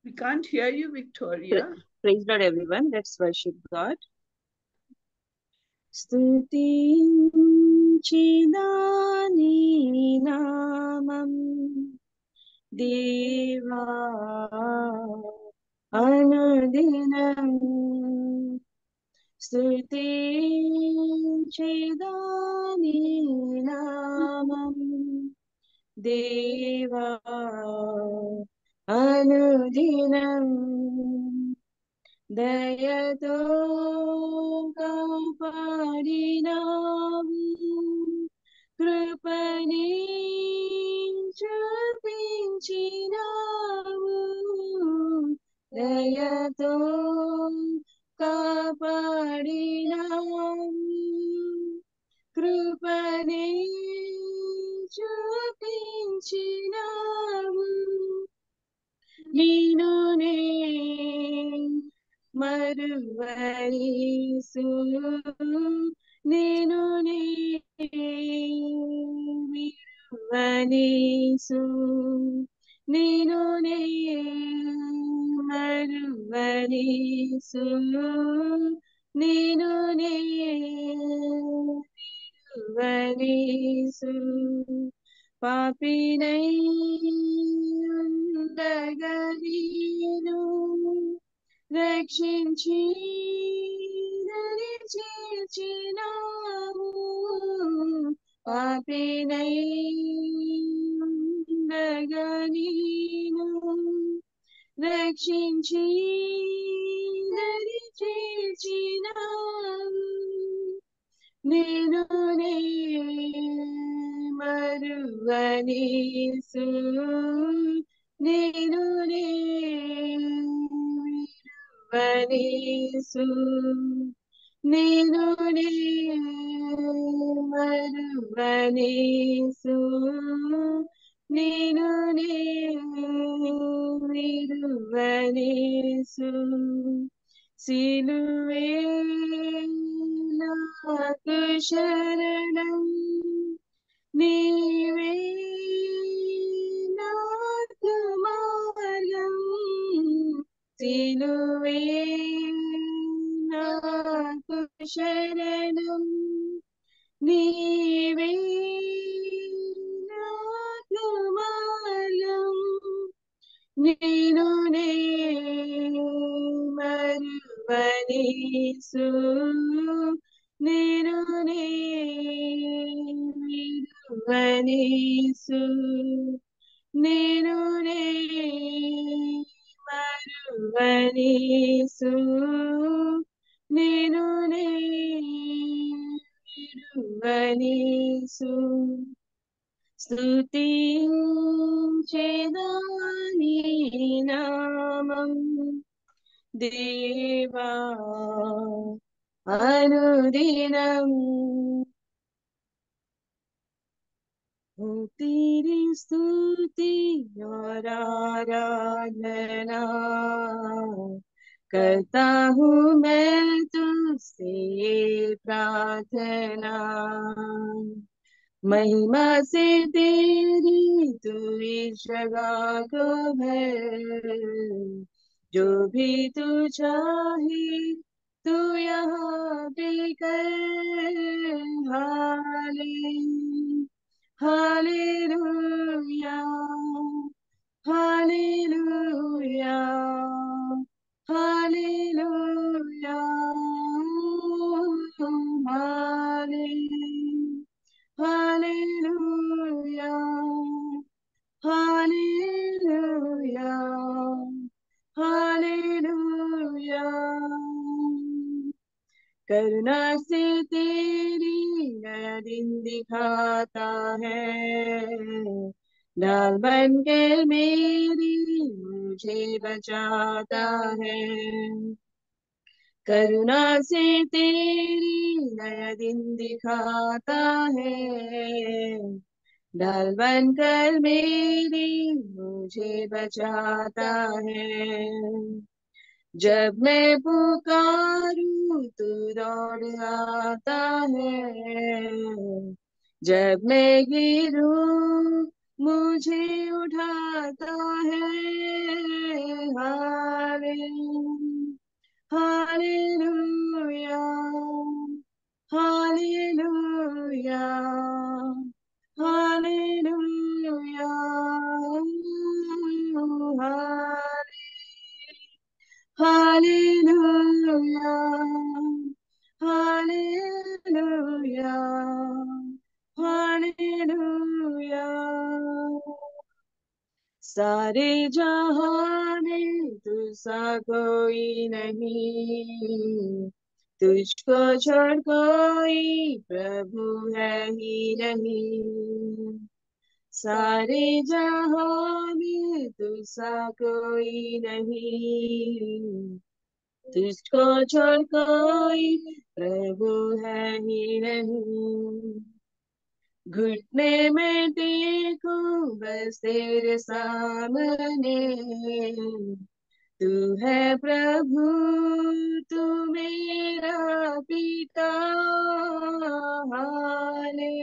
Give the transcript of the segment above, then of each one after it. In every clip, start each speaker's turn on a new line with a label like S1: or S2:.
S1: We can't hear you, Victoria.
S2: Praise Lord, everyone. Let's worship God. స్తుతించిదాని నామం దేవా అనుదినం స్తుతించిదాని నామం దేవా అనుదినం దయతో కాపాడినావు కృపని చూపించినావు దయతో కాపాడినావు కృపని చూపించినావు నేను మరువరీసు నేను విరువనీసు నేను మరువనీసు నేను విరువనీసు పాపినై ఉండగలీను రక్షించి చేర్చినావు పాపినై ఉండగలీను రక్షించి చేర్చినావు నేను మరువనీసు నేను విరువనీసు నేను మరువనీసు నేను విరువనీసు సిలువే నాకు శరణం నీవే నాకు మార్గం సిలువే నాకు శరణం నీవే నాకు మార్గం నేను మరువనీసు నేను విరువనీసు నేను మరువనీసు నేను విరువనీసు స్తుతించెదాని నామం దేవా అనుదినం तेरी स्तुति और आराधना करता हूँ मैं तुझसे प्रार्थना महिमा से तेरी तू इस जगह को भर जो भी तू चाहे तू यहाँ पे कर हालेलुया हालेलुया हालेलुया हालेलुया हालेलुया हालेलुया करुणा से तेरी नया दिन दिखाता है ढाल बन के मेरी मुझे बचाता है करुणा से तेरी नया दिन दिखाता है ढाल बनकर मेरी मुझे बचाता है जब मैं पुकारूं तू दौड़ आता है जब मैं गिरूं मुझे उठाता है। हालेलुया, हालेलुया, हालेलुया, हालेलुया, हालेलुया, हालेलुया। सारे जहां में तुझसा कोई नहीं, तुझको छोड़ कोई प्रभु है ही नहीं। सारे जहां में तुझसा कोई नहीं, तुझको छोड़ कोई प्रभु है ही नहीं। घुटने में टेको बस तेरे सामने, तू है प्रभु, तू मेरा पिता। हाले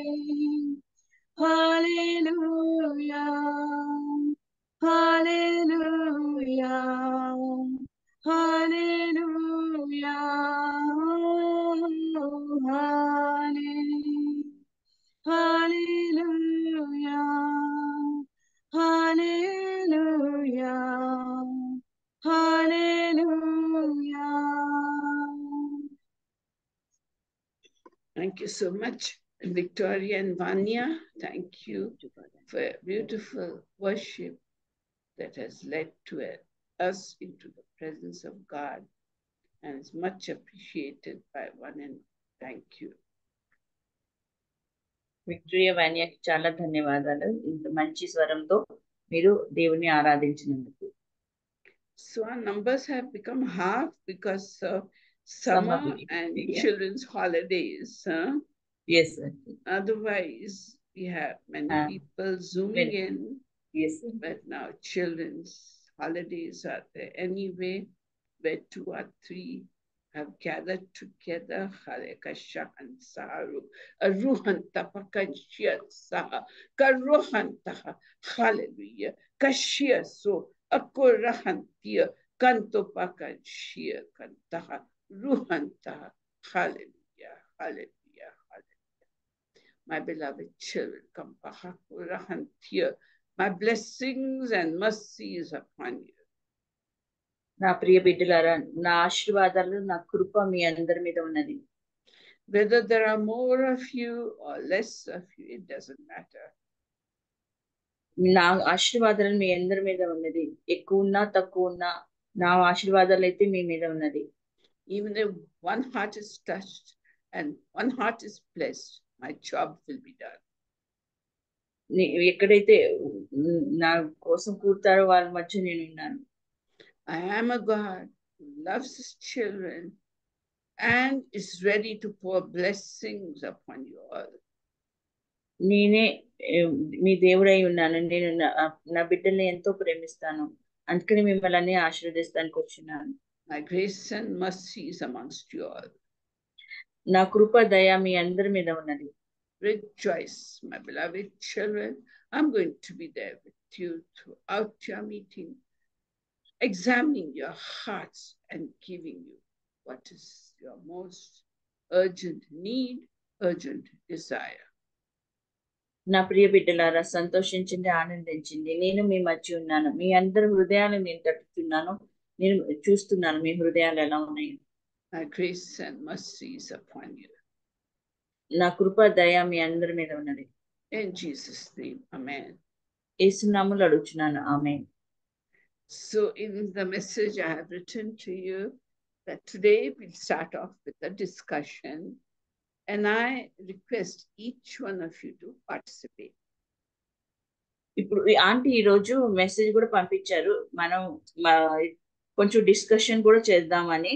S2: हालेलुया, हालेलुया, हालेलुया, हाले हालेलुया, हालेलुया, hallelujah.
S1: Thank you so much, Victoria and Vanya. Thank you for a beautiful worship that has led to us into the presence of God and is much appreciated by one and thank you.
S3: Victoria వాన్యాకి చాలా ధన్యవాదాలు ఇంత మంచి స్వరంతో మీరు దేవుని ఆరాధించినందుకు.
S1: So our numbers have become half because of summer and children's holidays.
S3: Yes, sir.
S1: Otherwise, we have many people zooming in.
S3: Yes, sir.
S1: But now children's holidays are there anyway, where 2 or 3 have gathered together. Halekashan Saharu, Aruhan Tapakashia Saha, Karuhantaha, Hallelujah, Kashia so, Akorahantia, Kantopakashia Kantaha, Ruhantaha, Hallelujah, Hallelujah, Hallelujah. My beloved children, Kampahakurahantia, my blessings and mercies upon you.
S3: నా ప్రియ బిడ్డలారా, నా ఆశీర్వాదాలు, నా కృప మీ అందరి మీద ఉన్నది.
S1: Whether there are more of you or less of you, it doesn't matter.
S3: నా ఆశీర్వాదాలు మీ అందరి మీద ఉన్నది. ఎక్కువ ఉన్నా తక్కువ ఉన్నా నా ఆశీర్వాదాలు అయితే మీ మీద ఉన్నది.
S1: Even if one heart is touched and one heart is blessed, my job will be done.
S3: ఎక్కడైతే నా కోసం కూర్తారో వాళ్ళ మధ్య నేను ఉన్నాను.
S1: I am a God who loves his children and is ready to pour blessings upon you all.
S3: నేనే మీ దేవుడై ఉన్నాను. నేను నా బిడ్డల్ని ఎంతో ప్రేమిస్తాను, అందుకని మిమ్మల్ని ఆశీర్వదిస్తానికి వచ్చినాను.
S1: My grace and mercy is amongst you all.
S3: నా కృప దయ మీ అందరి మీద ఉన్నది.
S1: Rejoice, my beloved children. I'm going to be there with you throughout your meeting, examining your hearts and giving you what is your most urgent need, urgent desire.
S3: నా ప్రియ బిడ్డలారా, సంతోషించండి, ఆనందించండి. నేను మీ మధ్య ఉన్నాను. మీ అందరి హృదయాలను నేను తట్టుతున్నాను. నేను చూస్తున్నాను మీ హృదయాలు ఎలా ఉన్నాయి.
S1: My grace and mercy is upon you.
S3: నా కృప దయ మీ అందరి మీద ఉన్నది.
S1: In Jesus' name, amen.
S3: యేసు నామములో అడుగుచున్నాను, ఆమేన్.
S1: So in the message I have written to you that today we'll start off with a discussion, and I request each one of you to participate.
S3: ఇప్పుడు aunty ఈ రోజు message కూడా పంపించారు, మనం కొంచెం discussion కూడా చేద్దామని.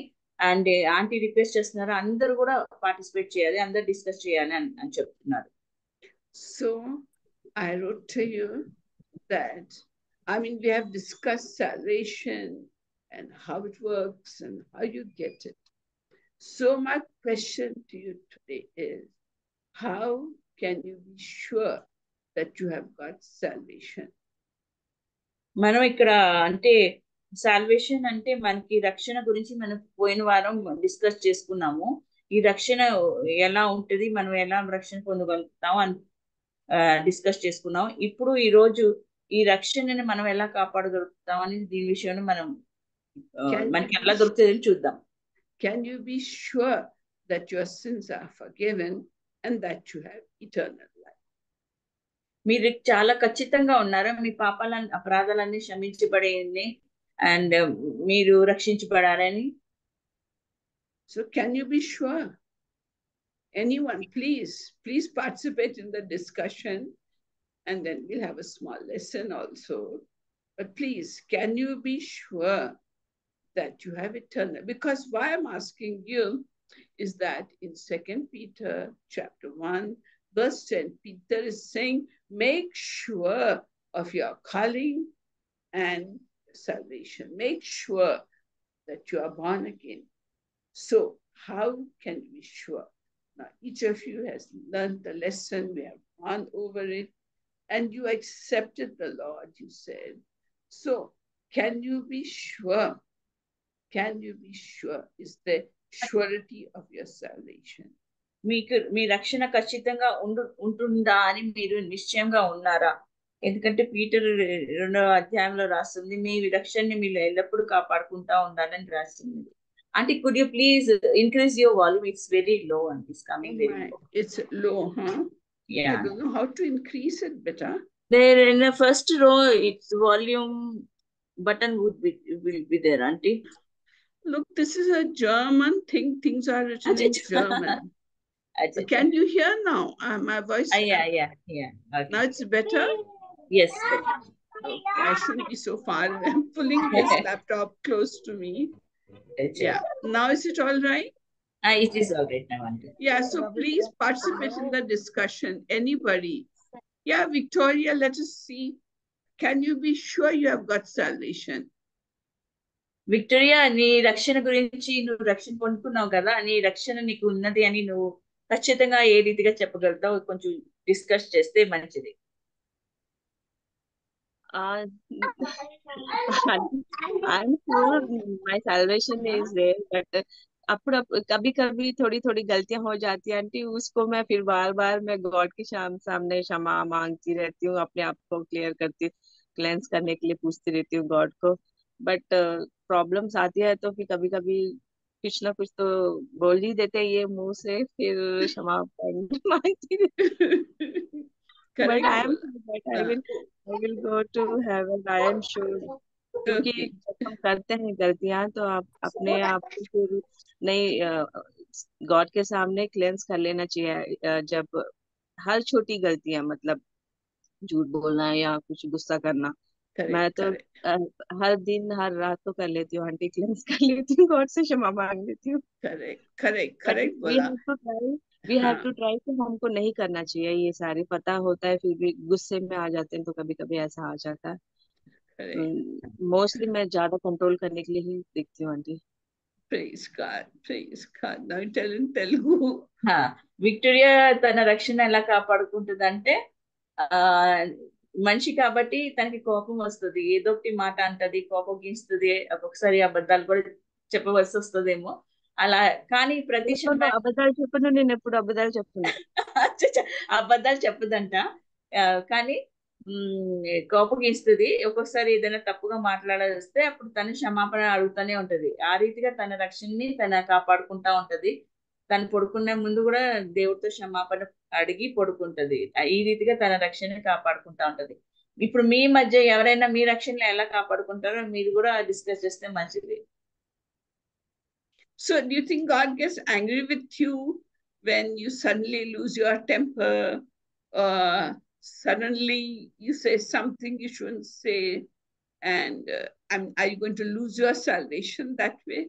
S3: అండ్ ఆంటీ రిక్వెస్ట్ చేస్తున్నారు, అందరూ కూడా పార్టిసిపేట్ చేయాలి, అందరూ డిస్కస్ చేయాలి అని చెప్తున్నారు.
S1: So I wrote to you that, we have discussed salvation and how it works and how you get it. So my question to you today is, how can you be sure that you have got salvation.
S3: మనం ఇక్కడ అంటే salvation అంటే మనకి రక్షణ గురించి మనం పోయిన వారం డిస్కస్ చేసుకున్నాము. ఈ రక్షణ ఎలా ఉంటుంది, మనం ఎలా రక్షణ పొందగలుగుతాం అని డిస్కస్ చేసుకున్నాం. ఇప్పుడు ఈ రోజు ఈ రక్షణని మనం ఎలా కాపాడగలుగుతాం అని దీని విషయంలో మనం మనకి ఎలా దొరుకుతుందని చూద్దాం.
S1: Can you be sure that your sins are forgiven and that you have eternal life?
S3: మీరు చాలా ఖచ్చితంగా ఉన్నారా మీ అపరాధాలన్నీ క్షమించబడేయండి అండ్ మీరు రక్షించబడాలని?
S1: So can you be sure? Anyone, please participate in the discussion, and then we'll have a small lesson also. But please, can you be sure that you have eternal? Because why I'm asking you is that in 2 Peter chapter 1, verse 10, Peter is saying, make sure of your calling and salvation. Make sure that you are born again. So how can we be sure? Now, each of you has learned the lesson. We have gone over it. And you accepted the Lord, you said. So can you be sure? Can you be sure? Is the surety of your salvation?
S3: మీకు మీ రక్షణ ఖచ్చితంగా ఉంటుందా అని మీరు నిశ్చయంగా ఉన్నారా? ఎందుకంటే Peter 2వ అధ్యాయంలో రాస్తుంది, మీ రక్షణని మీరు ఎల్లప్పుడూ కాపాడుకుంటా ఉండాలని రాస్తుంది. అంటే could you please increase your volume? It's very low and it's coming very low.
S1: It's low, huh?
S3: Yeah.
S1: I don't know how to increase it better.
S3: There in the first row, its volume button will be there, auntie.
S1: Look, this is a German thing. Things are written in German. Can you hear now? My voice.
S3: Yeah. Okay.
S1: Now it's better?
S3: Yes.
S1: Okay, I shouldn't be so far. I'm pulling this laptop close to me. Yeah. Now is it all right?
S3: It is all right now, auntie.
S1: Yeah, so please participate in the discussion. Anybody? Yeah, Victoria, let us see. Can you be sure you have got salvation?
S3: Victoria, నీ రక్షణ గురించి, నువ్వు రక్షణ పొందుకున్నావు కదా, నీ రక్షణ నీకు ఉన్నది అని నువ్వు ఖచ్చితంగా ఏ రీతిగా చెప్పగలుగుతావు? కొంచెం డిస్కస్ చేస్తే మంచిది.
S2: I'm sure my salvation is there, but कभी कभी थोड़ी थोड़ी गलतियां हो जाती है आंटी, उसको मैं फिर बार बार मैं गॉड के सामने क्षमा मांगती रहती हूँ, अपने आप को क्लेंस करने के लिए पूछती रहती हूँ गॉड को. बट प्रॉब्लम्स आती है तो फिर कभी कभी कुछ ना कुछ तो बोल ही देते हैं ये मुंह से, फिर क्षमा मांगती रहती. But I am sure that I will go to heaven. I am sure. क्योंकि जब हम करते हैं गलतियां तो आप अपने आप को फिर नहीं गॉड के सामने क्लेंस कर लेना चाहिए. जब हर छोटी गलतियां, मतलब झूठ बोलना या कुछ गुस्सा करना, मैं तो हर दिन हर रात तो कर लेती हूँ आंटी, क्लेंस कर लेती हूँ, गॉड से क्षमा मांग लेती हूँ.
S1: करेक्ट बोला.
S2: We have to try कि हमको नहीं करना चाहिए ये सारे, पता होता है फिर भी गुस्से में आ जाते हैं, तो कभी कभी ऐसा आ जाता है. मोस्टली मैं ज्यादा कंट्रोल करने के लिए ही देखती हूँ aunty.
S1: Praise God. Now tell in Telugu.
S3: Victoria తన రక్షణ ఎలా కాపాడుకుంటుందంటే, మనిషి కాబట్టి తనకి కోపం వస్తుంది, ఏదో ఒకటి మాట అంటది, కోపం గీస్తుంది, ఒక్కొక్కసారి అబద్ధాలు కూడా చెప్పవలసి వస్తుందేమో అలా. కానీ ప్రతి
S2: అబద్ధాలు చెప్పను, నేను ఎప్పుడు అబద్ధాలు చెప్తున్నా.
S3: అబద్ధాలు చెప్పదంట, కానీ కోపగిస్తుంది. ఒక్కొక్కసారి ఏదైనా తప్పుగా మాట్లాడేస్తే అప్పుడు తను క్షమాపణ అడుగుతూనే ఉంటది. ఆ రీతిగా తన రక్షణని తన కాపాడుకుంటా ఉంటది. తను పడుకునే ముందు కూడా దేవుడితో క్షమాపణ అడిగి పడుకుంటది. ఈ రీతిగా తన రక్షణని కాపాడుకుంటా ఉంటది. ఇప్పుడు మీ మధ్య ఎవరైనా మీ రక్షణని ఎలా కాపాడుకుంటారో మీరు కూడా డిస్కస్ చేస్తే మంచిది.
S1: So do you think God gets angry with you when you suddenly lose your temper, suddenly you say something you shouldn't say, and are you going to lose your salvation that way?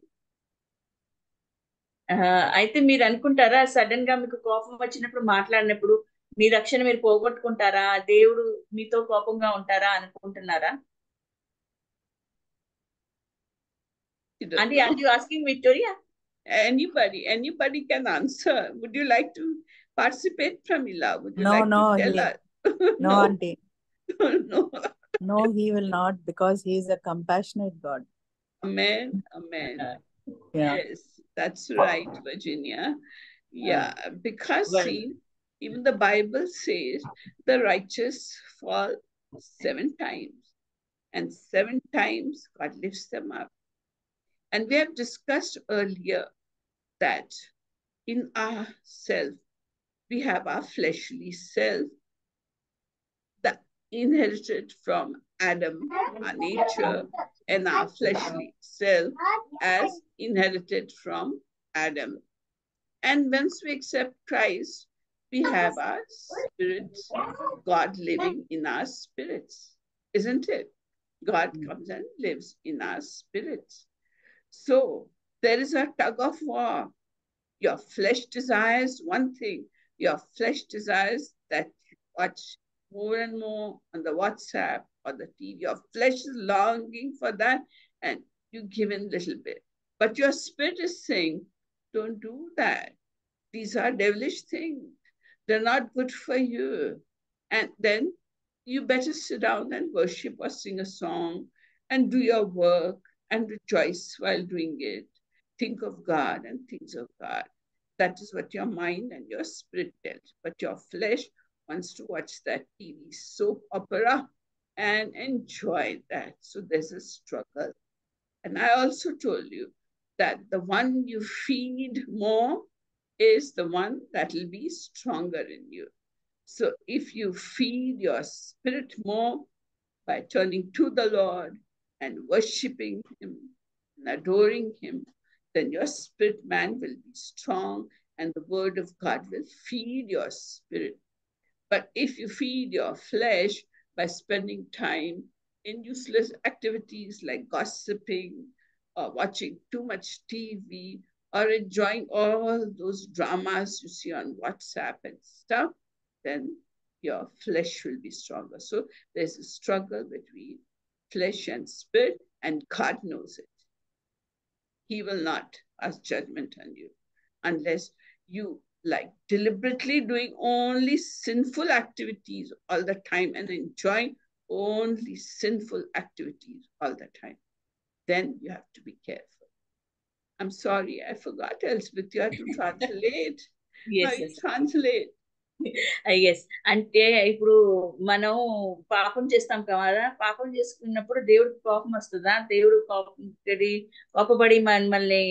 S3: అయితే మీరు అనుకుంటారా, sudden గా మీకు కోపం వచ్చినప్పుడు మాట్లాడినప్పుడు మీ రక్షణ మీరు పోగొట్టుకుంటారా, దేవుడు మీతో కోపంగా ఉంటారా అనుకుంటున్నారా? Auntie, are you asking Victoria?
S1: Anybody can answer. Would you like to participate, Pramila? Would you like to tell us?
S4: No,
S1: No,
S4: auntie.
S1: no.
S4: No, he will not, because he is a compassionate God.
S1: Amen, amen.
S4: Yeah.
S1: Yes, that's right, Virginia. Yeah, because
S3: Well,
S1: see, even the Bible says the righteous fall 7 times, and 7 times God lifts them up. And we have discussed earlier that in ourself, we have our fleshly self that inherited from Adam, our nature, and our fleshly self as inherited from Adam. And once we accept Christ, we have our spirit, God living in our spirits, isn't it? God comes and lives in our spirits. So there is a tug of war. Your flesh desires one thing. Your flesh desires that you watch more and more on the WhatsApp or the TV. Your flesh is longing for that, and you give in a little bit. But your spirit is saying, don't do that. These are devilish things. They're not good for you. And then you better sit down and worship or sing a song and do your work and rejoice while doing it. Think of God and things of God. That is what your mind and your spirit tells. But your flesh wants to watch that TV soap opera and enjoy that. So there's a struggle. And I also told you that the one you feed more is the one that will be stronger in you. So if you feed your spirit more by turning to the Lord and worshiping Him and adoring Him, then your spirit man will be strong and the word of God will feed your spirit. But if you feed your flesh by spending time in useless activities like gossiping or watching too much TV or enjoying all those dramas you see on WhatsApp and stuff, then your flesh will be stronger. So there's a struggle between flesh and spirit, and God knows it. He will not pass judgment on you unless you like deliberately doing only sinful activities all the time and enjoying only sinful activities all the time. Then you have to be careful. I'm sorry, I forgot, Elspeth, you have to translate. Now
S3: yes,
S1: you
S3: yes.
S1: translate.
S3: Yes అంటే ఇప్పుడు మనం పాపం చేస్తాం కదా, పాపం చేసుకున్నప్పుడు దేవుడికి కోపం వస్తుందా? దేవుడు కోపపడి మనల్ని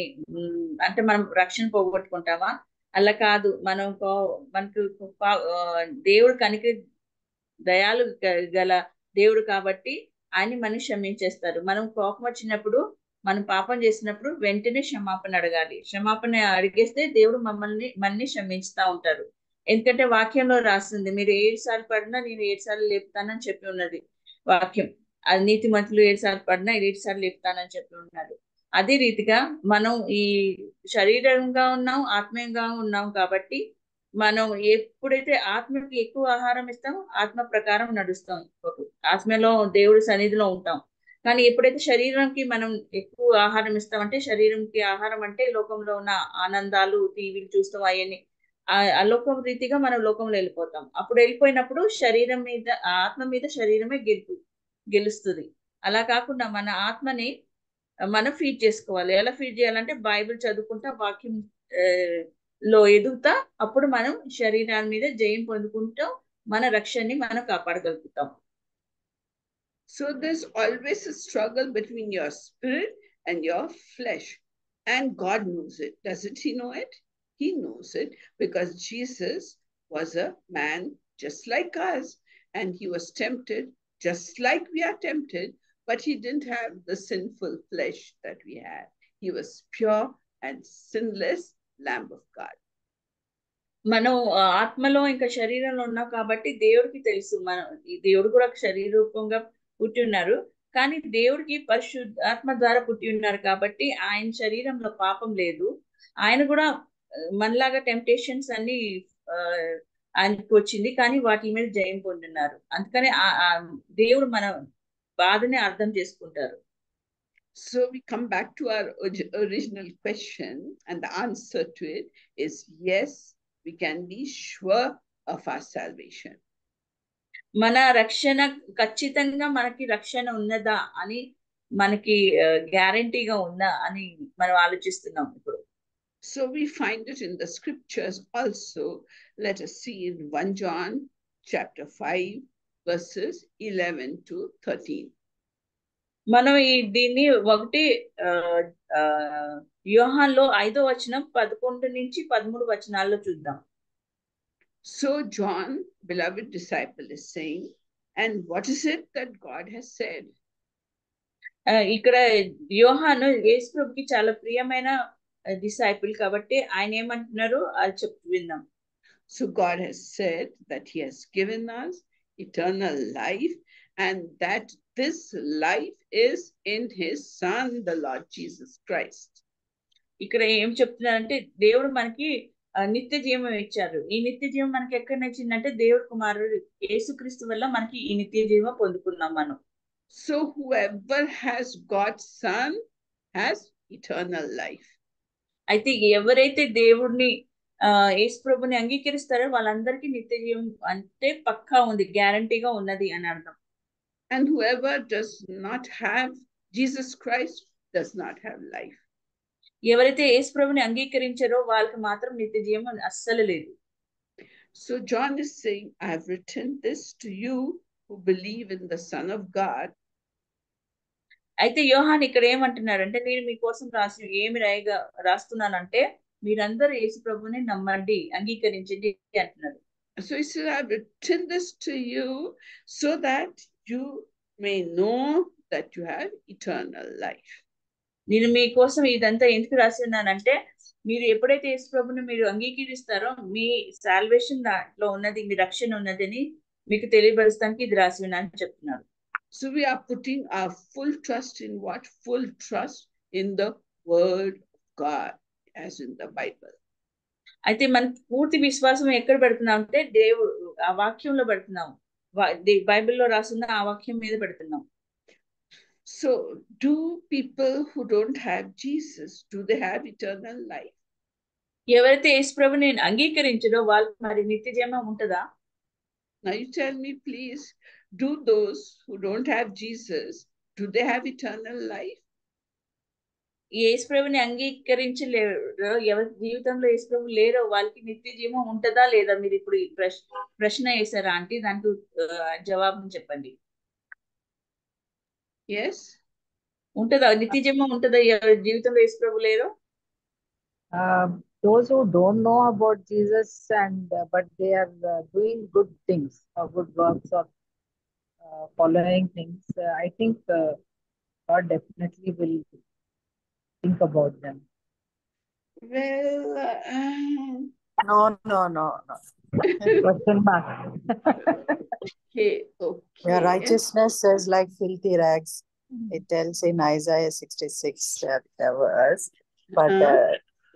S3: అంటే మనం రక్షణ పోగొట్టుకుంటామా? అలా కాదు. మనకు దేవుడు కనికరి దయాలు గల దేవుడు కాబట్టి ఆయన మనం క్షమించేస్తారు. మనం కోపం వచ్చినప్పుడు, మనం పాపం చేసినప్పుడు వెంటనే క్షమాపణ అడగాలి. క్షమాపణ అడిగేస్తే దేవుడు మనల్ని క్షమించుతా ఉంటారు. ఎందుకంటే వాక్యంలో రాస్తుంది, మీరు 7 సార్లు పడినా నేను 7 సార్లు లేపుతానని చెప్పి ఉన్నది వాక్యం. అది నీతిమంతులు 7 సార్లు పడినా 7 సార్లు లేపుతానని చెప్పి ఉన్నారు. అదే రీతిగా మనం ఈ శరీరంగా ఉన్నాం, ఆత్మీయంగా ఉన్నాం కాబట్టి మనం ఎప్పుడైతే ఆత్మకి ఎక్కువ ఆహారం ఇస్తామో ఆత్మ ప్రకారం నడుస్తాం, ఆత్మలో దేవుడి సన్నిధిలో ఉంటాం. కానీ ఎప్పుడైతే శరీరంకి మనం ఎక్కువ ఆహారం ఇస్తామంటే, శరీరంకి ఆహారం అంటే లోకంలో ఉన్న ఆనందాలు, టీవీలు చూస్తాం, అవన్నీ అలోకం రీతిగా మనం లోకంలో వెళ్ళిపోతాం. అప్పుడు వెళ్ళిపోయినప్పుడు శరీరం మీద, ఆత్మ మీద శరీరమే గెలుస్తుంది. అలా కాకుండా మన ఆత్మని మనం ఫీడ్ చేసుకోవాలి. ఎలా ఫీడ్ చేయాలంటే బైబిల్ చదువుకుంటా, వాక్యం లో ఎదుగుతా, అప్పుడు మనం శరీరాన్ని మీద జయం పొందుకుంటాం, మన రక్షణని మనం కాపాడగలుగుతాం.
S1: So there's always a struggle between your spirit and your flesh. And God knows it. Doesn't He know it? He knows it because Jesus was a man just like us. And He was tempted just like we are tempted, but He didn't have the sinful flesh that we had. He was pure and sinless Lamb of God.
S3: మనం ఆత్మలో ఇంకా శరీరంలో ఉన్నాం కాబట్టి దేవుడికి తెలుసు. దేవుడు కూడా శరీర రూపంగా పుట్టి ఉన్నారు, కానీ దేవుడికి పరిశుద్ధాత్మ ద్వారా పుట్టి ఉన్నారు కాబట్టి ఆయన శరీరంలో పాపం లేదు. ఆయన కూడా మనలాగా టెంప్టేషన్స్ అన్ని ఆయనకు వచ్చింది, కానీ వాటి మీద జయం పొందున్నారు. అందుకని దేవుడు మన బాధని అర్థం చేసుకుంటారు.
S1: So we come back to our original question, and the answer to it is yes, we can be sure of our salvation.
S3: మన రక్షణ ఖచ్చితంగా మనకి రక్షణ ఉన్నదా అని మనకి గ్యారంటీగా ఉందా అని మనం ఆలోచిస్తున్నాం ఇప్పుడు.
S1: So we find it in the scriptures also. Let us see in 1 John chapter 5 verses 11 to 13.
S3: మనం దీన్ని యోహాన్లో 5వ వచనం 11 నుంచి 13 వచనాల్లో చూద్దాం.
S1: So John, beloved disciple, is saying, and what is it that God has said?
S3: ఇక్కడ యోహాను యేసు ప్రభుకి చాలా ప్రియమైన డిసైపుల్ కాబట్టి ఆయన ఏమంటున్నారు అది చెప్పి విందాం.
S1: So God has said that he has given us eternal life, and that this life is in his Son, the Lord Jesus Christ.
S3: ఇక్కడ ఏం చెప్తున్నారంటే దేవుడు మనకి నిత్య జీవం ఇచ్చారు. ఈ నిత్య జీవం మనకి ఎక్కడ నచ్చిందంటే దేవుడు కుమారుడు యేసుక్రీస్తు వల్ల మనకి ఈ నిత్య జీవం పొందుకున్నాం మనం.
S1: So whoever has God's Son has eternal life.
S3: అయితే ఎవరైతే దేవుడిని యేసు ప్రభుని అంగీకరిస్తారో వాళ్ళందరికీ నిత్య జీవం అంటే పక్కా ఉంది, గ్యారంటీగా ఉన్నది అని అర్థం.
S1: And whoever does not have Jesus Christ does not have life.
S3: ఎవరైతే యేసు ప్రభుని అంగీకరించారో వాళ్ళకి మాత్రం నిత్య జీవం అస్సలు లేదు.
S1: So John is saying, I have written this to you who believe in the Son of God.
S3: అయితే యోహాన్ ఇక్కడ ఏమంటున్నారంటే నేను మీకోసం రాస్తున్నానంటే మీరందరూ యేసు ప్రభుని నమ్మండి, అంగీకరించండి అంటున్నారు.
S1: So he said, I have written this to you so that you may know that you have eternal life.
S3: నేను మీకోసం ఇదంతా ఎందుకు రాసి ఉన్నానంటే మీరు ఎప్పుడైతే యేసు ప్రభుని మీరు అంగీకరిస్తారో మీ సాల్వేషన్ దాంట్లో ఉన్నది, మీ రక్షణ ఉన్నదని మీకు తెలియపరచడానికి ఇది రాసి ఉన్నానని చెప్తున్నారు.
S1: So we are putting our full trust in what? Full trust in the word of God, as in the Bible.
S3: అయితే మన పూర్తి విశ్వాసం ఎక్కడ పెడుతున్నాం అంటే దేవుడు ఆ వాక్యంలో పెడుతున్నాం, బైబిల్లో రాసున్న ఆ వాక్యం మీద పెడుతున్నాం.
S1: So do people who don't have Jesus, do they have eternal life?
S3: ఎవరైతే యేసు ప్రభుని అంగీకరించడో వాళ్ళకి మరి నిత్య జీవం ఉంటుందా?
S1: Now you tell me, please, do those who don't have Jesus, do they have eternal life?
S3: యేసు ప్రభుని అంగీకరించలేరు, ఎవరి జీవితంలో యేసు ప్రభు లేరో వాళ్ళకి నిత్య జీవం ఉంటుందా లేదా? మీరు ఇప్పుడు ఈ ప్రశ్న వేసారా అంటే దానికి జవాబు చెప్పండి.
S1: Yes.
S3: ఉంటుందా? నిత్య జీవం ఉంటుందా ఎవరి జీవితంలో యేసు ప్రభు లేరో?
S4: Those who don't know about Jesus and but they are doing good things or good works or following things, I think God definitely will think about them.
S1: Well,
S4: No. Question mark.
S1: okay.
S4: Your righteousness is like filthy rags. It tells in Isaiah 66 verse. But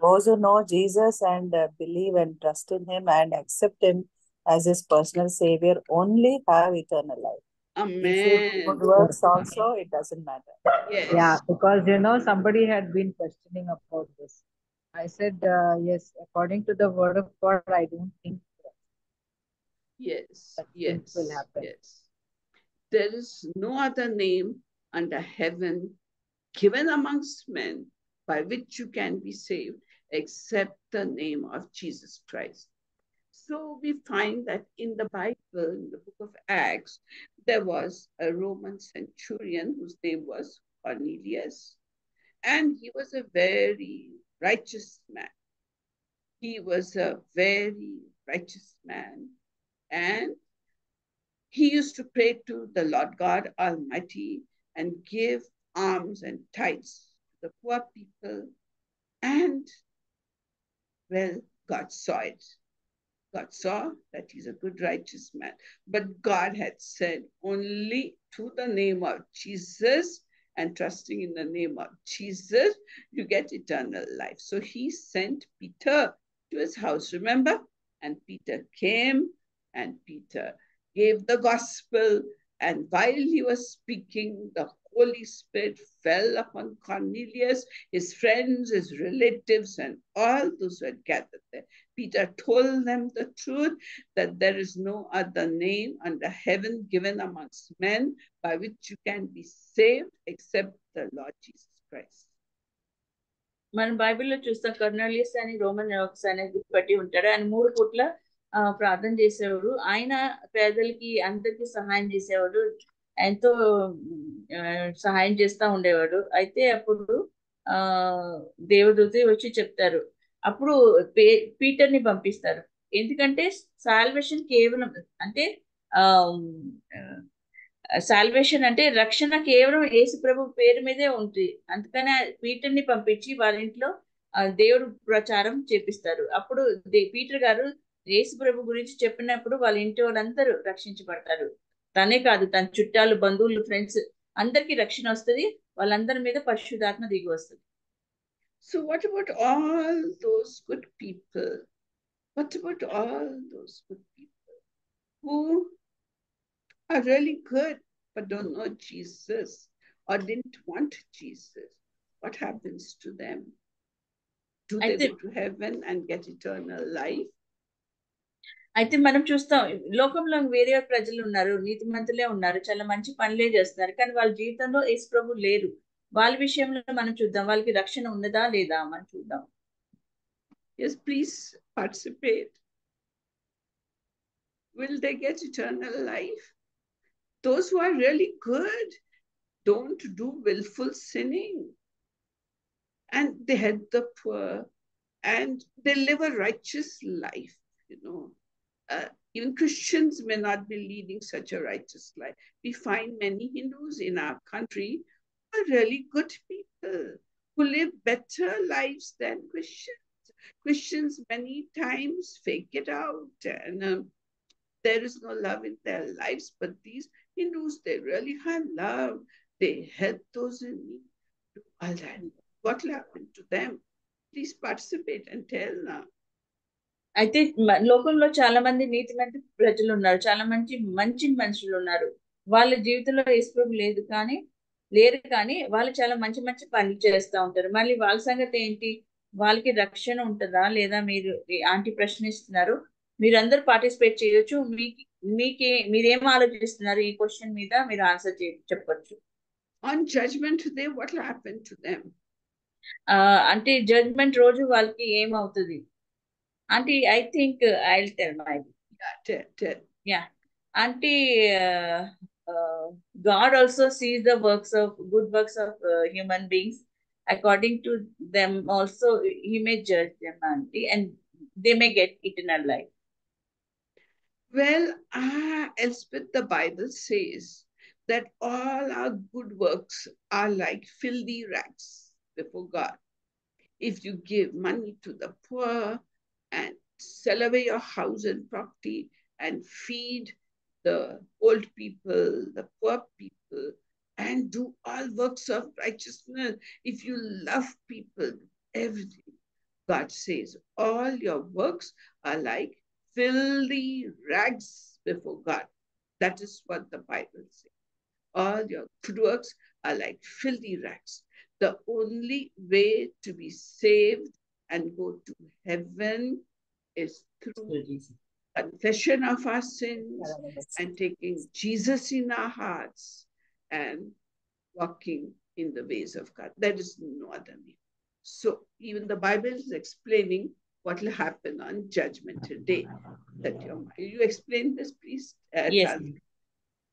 S4: those who know Jesus and believe and trust in him and accept him as his personal savior only have eternal life.
S1: Amen.
S4: Good works also, it doesn't matter.
S1: Yes.
S5: Yeah, because somebody had been questioning about this. I said, yes, according to the word of God, I don't think
S1: Yes.
S5: that
S1: Yes.
S5: things will happen.
S1: Yes. There is no other name under heaven given amongst men by which you can be saved except the name of Jesus Christ. So we find that in the Bible, in the book of Acts, there was a Roman centurion whose name was Cornelius, and he was a very righteous man. He was a very righteous man, and he used to pray to the Lord God Almighty and give alms and tithes to the poor people. And, well, God saw it. God saw that he's a good, righteous man. But God had said, only through the name of Jesus and trusting in the name of Jesus, you get eternal life. So he sent Peter to his house, remember? And Peter came and Peter gave the gospel. And while he was speaking, the Holy Spirit fell upon Cornelius, his friends, his relatives, and all those who had gathered there. Peter told them the truth that there is no other name under heaven given amongst men by which you can be saved except the Lord Jesus Christ.
S3: మనం బైబిల్లో చూస్తాం కర్నలియస్ అని Roman అనేది పట్టి ఉంటాడు. ఆయన 3 పూట్ల ప్రార్థన చేసేవాడు. ఆయన పేదలకి అందరికి సహాయం చేసేవాడు. ఎంతో సహాయం చేస్తా ఉండేవాడు. అయితే అప్పుడు దేవదూత వచ్చి చెప్తారు. అప్పుడు పీటర్ని పంపిస్తారు. ఎందుకంటే సాల్వేషన్ కేవలం అంటే సాల్వేషన్ అంటే రక్షణ కేవలం యేసు ప్రభు పేరు మీదే ఉంటుంది. అందుకనే పీటర్ని పంపించి వాళ్ళ ఇంట్లో దేవుడు ప్రచారం చేపిస్తారు. అప్పుడు పీటర్ గారు యేసు ప్రభు గురించి చెప్పినప్పుడు వాళ్ళ ఇంటి వాళ్ళందరూ రక్షించబడతారు. తనే కాదు, తన చుట్టాలు, బంధువులు, ఫ్రెండ్స్ అందరికీ రక్షణ వస్తుంది. వాళ్ళందరి మీద పరిశుద్ధాత్మ దిగి వస్తుంది.
S1: So what about all those good people? What about all those good people who are really good but don't know Jesus or didn't want Jesus? What happens to them? Do they go to heaven and get eternal life?
S3: అయితే మనం చూస్తాం లోకంలో వేరే ప్రజలు ఉన్నారు, నీతిమంతులే ఉన్నారు, చాలా మంచి పనులే చేస్తున్నారు, కానీ వాళ్ళ జీవితంలో యేసు ప్రభు లేరు. వాళ్ళ విషయంలో మనం చూద్దాం, వాళ్ళకి రక్షణ ఉన్నదా లేదా మనం చూద్దాం.
S1: Yes, please participate. Will they get eternal life? Those who are really good don't do willful sinning, and they help the poor, and they live a righteous life. Even Christians may not be leading such a righteous life. We find many Hindus in our country who are really good people who live better lives than Christians. Christians many times fake it out, and there is no love in their lives. But these Hindus, they really have love. They help those in need. Do all that. What will happen to them? Please participate and tell now.
S3: అయితే లోకంలో చాలా మంది నీతిమంత ప్రజలు ఉన్నారు, చాలా మంచి మనుషులు ఉన్నారు. వాళ్ళ జీవితంలో యేసు ప్రభు లేరు కానీ వాళ్ళు చాలా మంచి పనులు చేస్తూ ఉంటారు. మళ్ళీ వాళ్ళ సంగతి ఏంటి? వాళ్ళకి రక్షణ ఉంటుందా లేదా? మీరు ఆంటీ ప్రశ్నిస్తున్నారు, మీరందరూ పార్టిసిపేట్ చేయొచ్చు. మీరేం ఆలోచిస్తున్నారు ఈ క్వశ్చన్ మీద? మీరు ఆన్సర్ చెప్పొచ్చు.
S1: On judgment day, what will happen to them?
S3: అంటే జడ్జ్మెంట్ రోజు వాళ్ళకి ఏమవుతుంది? Auntie, I think I'll tell my.
S1: Yeah, tell.
S3: Yeah. Auntie, God also sees the good works of human beings. According to them also, he may judge them, Auntie, and they may get eternal life.
S1: Well, Elspeth, the Bible says that all our good works are like filthy rags before God. If you give money to the poor, and sell away your house and property and feed the old people, the poor people, and do all works of righteousness. If you love people, everything, God says, all your works are like filthy rags before God. That is what the Bible says. All your good works are like filthy rags. The only way to be saved and go to heaven is through confession of our sins and taking Jesus in our hearts and walking in the ways of God. There is no other way. So even the Bible is explaining what will happen on Judgment Day. You explain this, please?
S3: Yes.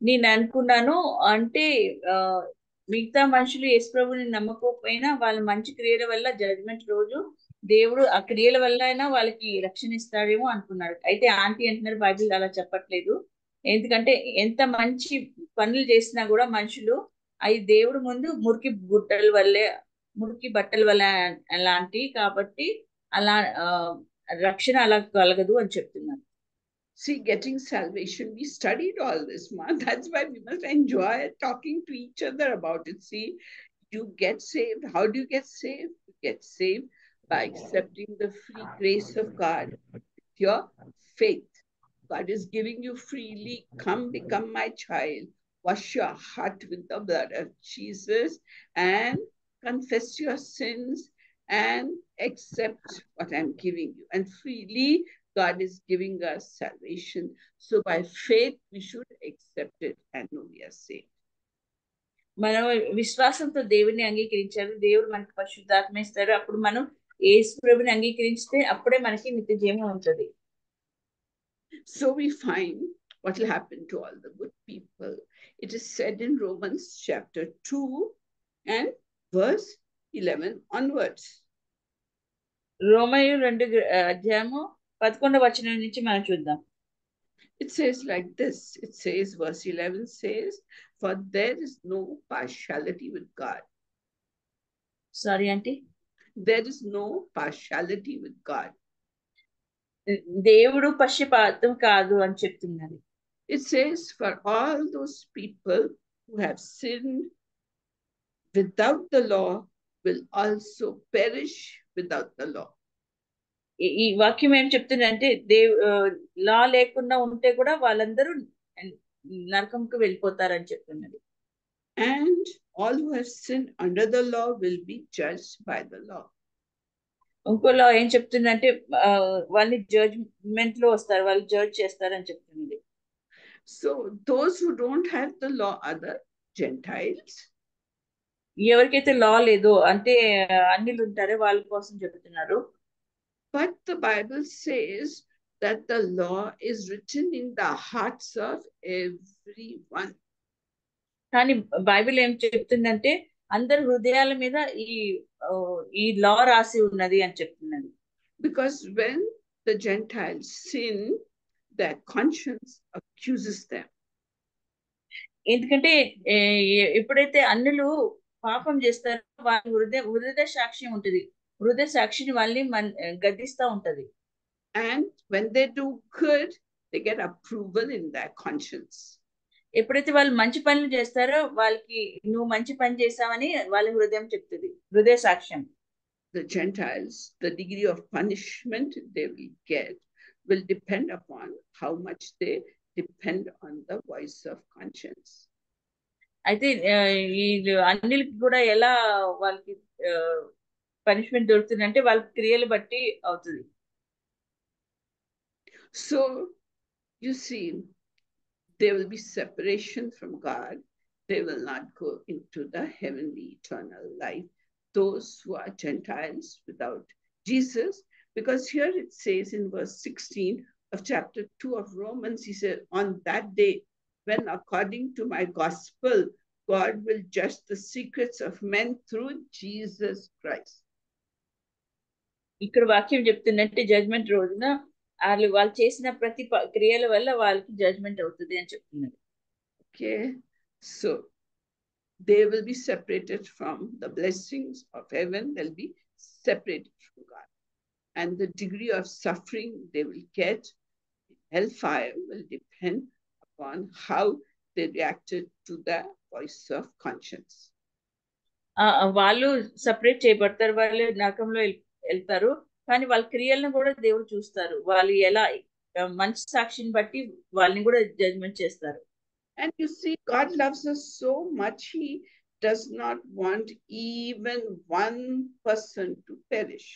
S3: నేను అనుకున్నాను అంటే మిగతా మనుషులు యేసు ప్రభుని నమ్మకపోయినా వాళ్ళ మంచి క్రియల వల్ల జడ్జ్మెంట్ రోజు దేవుడు ఆ క్రియల వల్ల అయినా వాళ్ళకి రక్షణ ఇస్తాడేమో అనుకున్నాడు. అయితే ఆంటీ అంటున్నారు బైబిల్ అలా చెప్పట్లేదు. ఎందుకంటే ఎంత మంచి పనులు చేసినా కూడా మనుషులు అవి దేవుడు ముందు మురికి బట్టల వల్ల అలాంటి, కాబట్టి అలా రక్షణ అలా కలగదు అని చెప్తున్నారు.
S1: See, getting salvation, we studied all this, man. That's why we must enjoy talking to each other about it. See, you get saved. How do you get saved? You get saved by accepting the free grace of God with your faith. God is giving you freely, come become my child, wash your heart with the blood of Jesus and confess your sins and accept what I'm giving you. And freely, God is giving us salvation. So by faith, we should accept it and know we are saved.
S3: మనం విశ్వాసంతో దేవుని అంగీకరించాలి, దేవుడు మనకి పరిశుద్ధాత్మ ఇస్తారు. అప్పుడు మనం యేసు ప్రభుని అంగీకరిస్తే అప్పుడే మనకి నిత్య జీవం ఉంటుంది.
S1: So we find what will happen to all the good people. It is said in Romans chapter 2 and verse 11 onwards.
S3: రోమయు 2 అధ్యాయము 11వ వచనం నుంచి మనం చూద్దాం.
S1: It says like this. It says, verse 11 says, for there is no partiality with God.
S3: Sorry, auntie.
S1: There is no partiality with God.
S3: దేవుడు పక్షపాతం కాదు అని చెప్తున్నది.
S1: It says, for all those people who have sinned without the law will also perish without the law.
S3: ఈ వాక్యం ఏం చెప్తుందంటే లా లేకుండా ఉంటే కూడా వాళ్ళందరూ నరకంకు వెళ్ళిపోతారని చెప్తున్నది.
S1: And all who have sinned under the law will be judged by the law.
S3: ఇంకో లా ఏం చెప్తుందంటే వాళ్ళని జడ్జ్మెంట్ లో వస్తారు, వాళ్ళు జడ్జ్ చేస్తారని చెప్తుంది.
S1: So those who don't have the law are the Gentiles.
S3: ఎవరికైతే లా లేదో అంటే అన్యులు ఉంటారో వాళ్ళ కోసం చెప్తున్నారు.
S1: But the Bible says that the law is written in the hearts of everyone.
S3: కానీ బైబిల్ ఏం చెప్తుందంటే అందరి హృదయాల మీద ఈ లా రాసి ఉన్నది అని చెప్తున్నది.
S1: Because when the Gentiles sin, their conscience accuses them.
S3: ఎందుకంటే ఎప్పుడైతే అన్యులు పాపం చేస్తారో వాళ్ళ హృదయ సాక్ష్యం ఉంటుంది, హృదయ సాక్షిని వాళ్ళని గద్దిస్తూ ఉంటది.
S1: And when they do good, they get approval in their conscience.
S3: ఎప్పుడైతే వాళ్ళు మంచి పనులు చేస్తారో వాళ్ళకి నువ్వు మంచి పని చేసావని వాళ్ళ హృదయం చెప్తుంది, హృదయ సాక్ష్యం.
S1: The Gentiles, the degree of punishment they will get will depend upon how much they depend on the voice of conscience.
S3: అయితే ఈ అన్నిలకి కూడా ఎలా వాళ్ళకి పనిష్మెంట్ దొరుకుతుందంటే వాళ్ళ క్రియలు బట్టి అవుతుంది.
S1: So you see, there will be separation from God. They will not go into the heavenly eternal life, those who are Gentiles without Jesus. Because here it says in verse 16 of chapter 2 of Romans, he said, on that day, when according to my gospel, God will judge the secrets of men through Jesus Christ.
S3: ఇక్కడ వాక్యం చెప్తున్నట్టు judgement రోజున వాళ్ళు చేసిన ప్రతి క్రియల వల్ల వాళ్ళకి జడ్జ్మెంట్ అవుతుంది అని చెప్తున్నారు.
S1: Okay, so they will be separated from the blessings of heaven. They'll be separated from God, and the degree of suffering they will get in hellfire will depend upon how they reacted to the voice of conscience.
S3: వాళ్ళు separate చేయబడతారు, వాళ్ళు నరకంలో వెళ్తారు, కానీ వాళ్ళ క్రియలను కూడా దేవుడు చూస్తారు. వాళ్ళు ఎలా మంచి సాక్షిని బట్టి వాళ్ళని కూడా జడ్జ్మెంట్ చేస్తారు.
S1: And you see, God loves us so much, he does not want even one person to perish.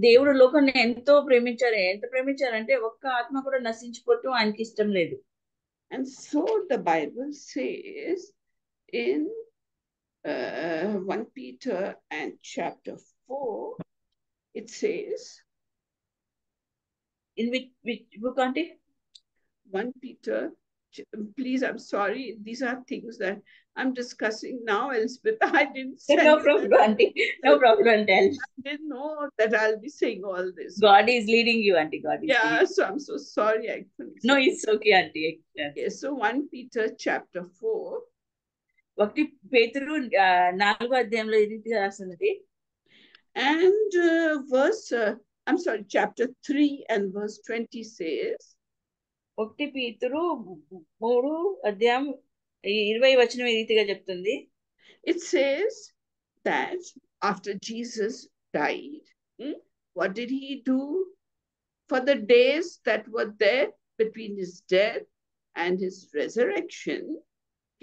S3: దేవుడు లోకాన్ని ఎంత ప్రేమించారంటే ఒక్క ఆత్మ కూడా నశించిపోవటం ఆయనకి ఇష్టం లేదు.
S1: And so the Bible says in 1 Peter and chapter 4, it says,
S3: in which book, auntie?
S1: 1 Peter, please, I'm sorry, these are things that I'm discussing now, Elspeth. I didn't say
S3: No problem, auntie. No problem, tell.
S1: I didn't know that I'll be saying all this.
S3: God is leading you, auntie. God is leading.
S1: So I'm so sorry I couldn't.
S3: No, it's okay, auntie.
S1: Okay, so 1 Peter chapter 4.
S3: 1 పేతురు 4వ అధ్యాయంలో ఈ రీతిగా రాస్తున్నది.
S1: And chapter 3 and verse 20 says,
S3: 1 పేతురు 3 అధ్యాయం 20 వచనం ఈ రీతిగా చెప్తుంది.
S1: It says that after Jesus died, what did he do? For the days that were there between his death and his resurrection,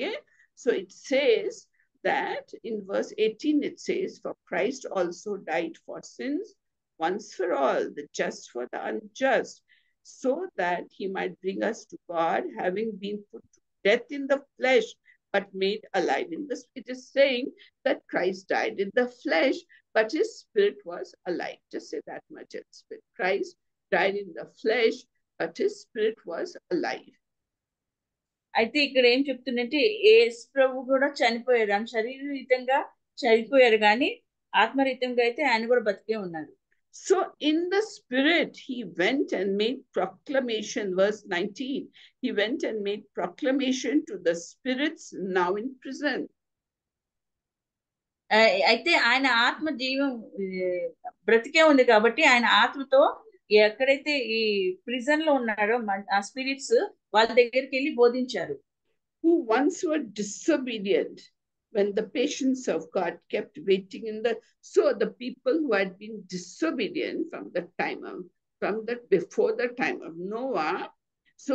S1: Okay, so it says that in verse 18 it says, for Christ also died for sins once for all, the just for the unjust, so that he might bring us to God, having been put to death in the flesh, but made alive in the spirit. It is saying that Christ died in the flesh, but his spirit was alive. Just say that much. Christ died in the flesh, but his spirit was alive.
S3: అయితే ఇక్కడ ఏం చెప్తుందంటే యేసు ప్రభు కూడా చనిపోయారు, ఆయన శరీరరీతంగా చనిపోయారు, కానీ ఆత్మరీతంగా అయితే ఆయన కూడా బతికే ఉన్నారు.
S1: So in the spirit, he went and made proclamation, verse 19. He went and made proclamation to the spirits now in prison.
S3: అయితే ఆయన ఆత్మ జీవం బ్రతికే ఉంది కాబట్టి ఆయన ఆత్మతో ఎక్కడైతే ఈ ప్రిజన్ లో ఉన్నాడో ఆ స్పిరిట్స్ వాళ్ళ దగ్గరికి వెళ్ళి బోధించారు.
S1: Who once were disobedient when the patience of God kept waiting in the, so the people who had been disobedient before the time of Noah, so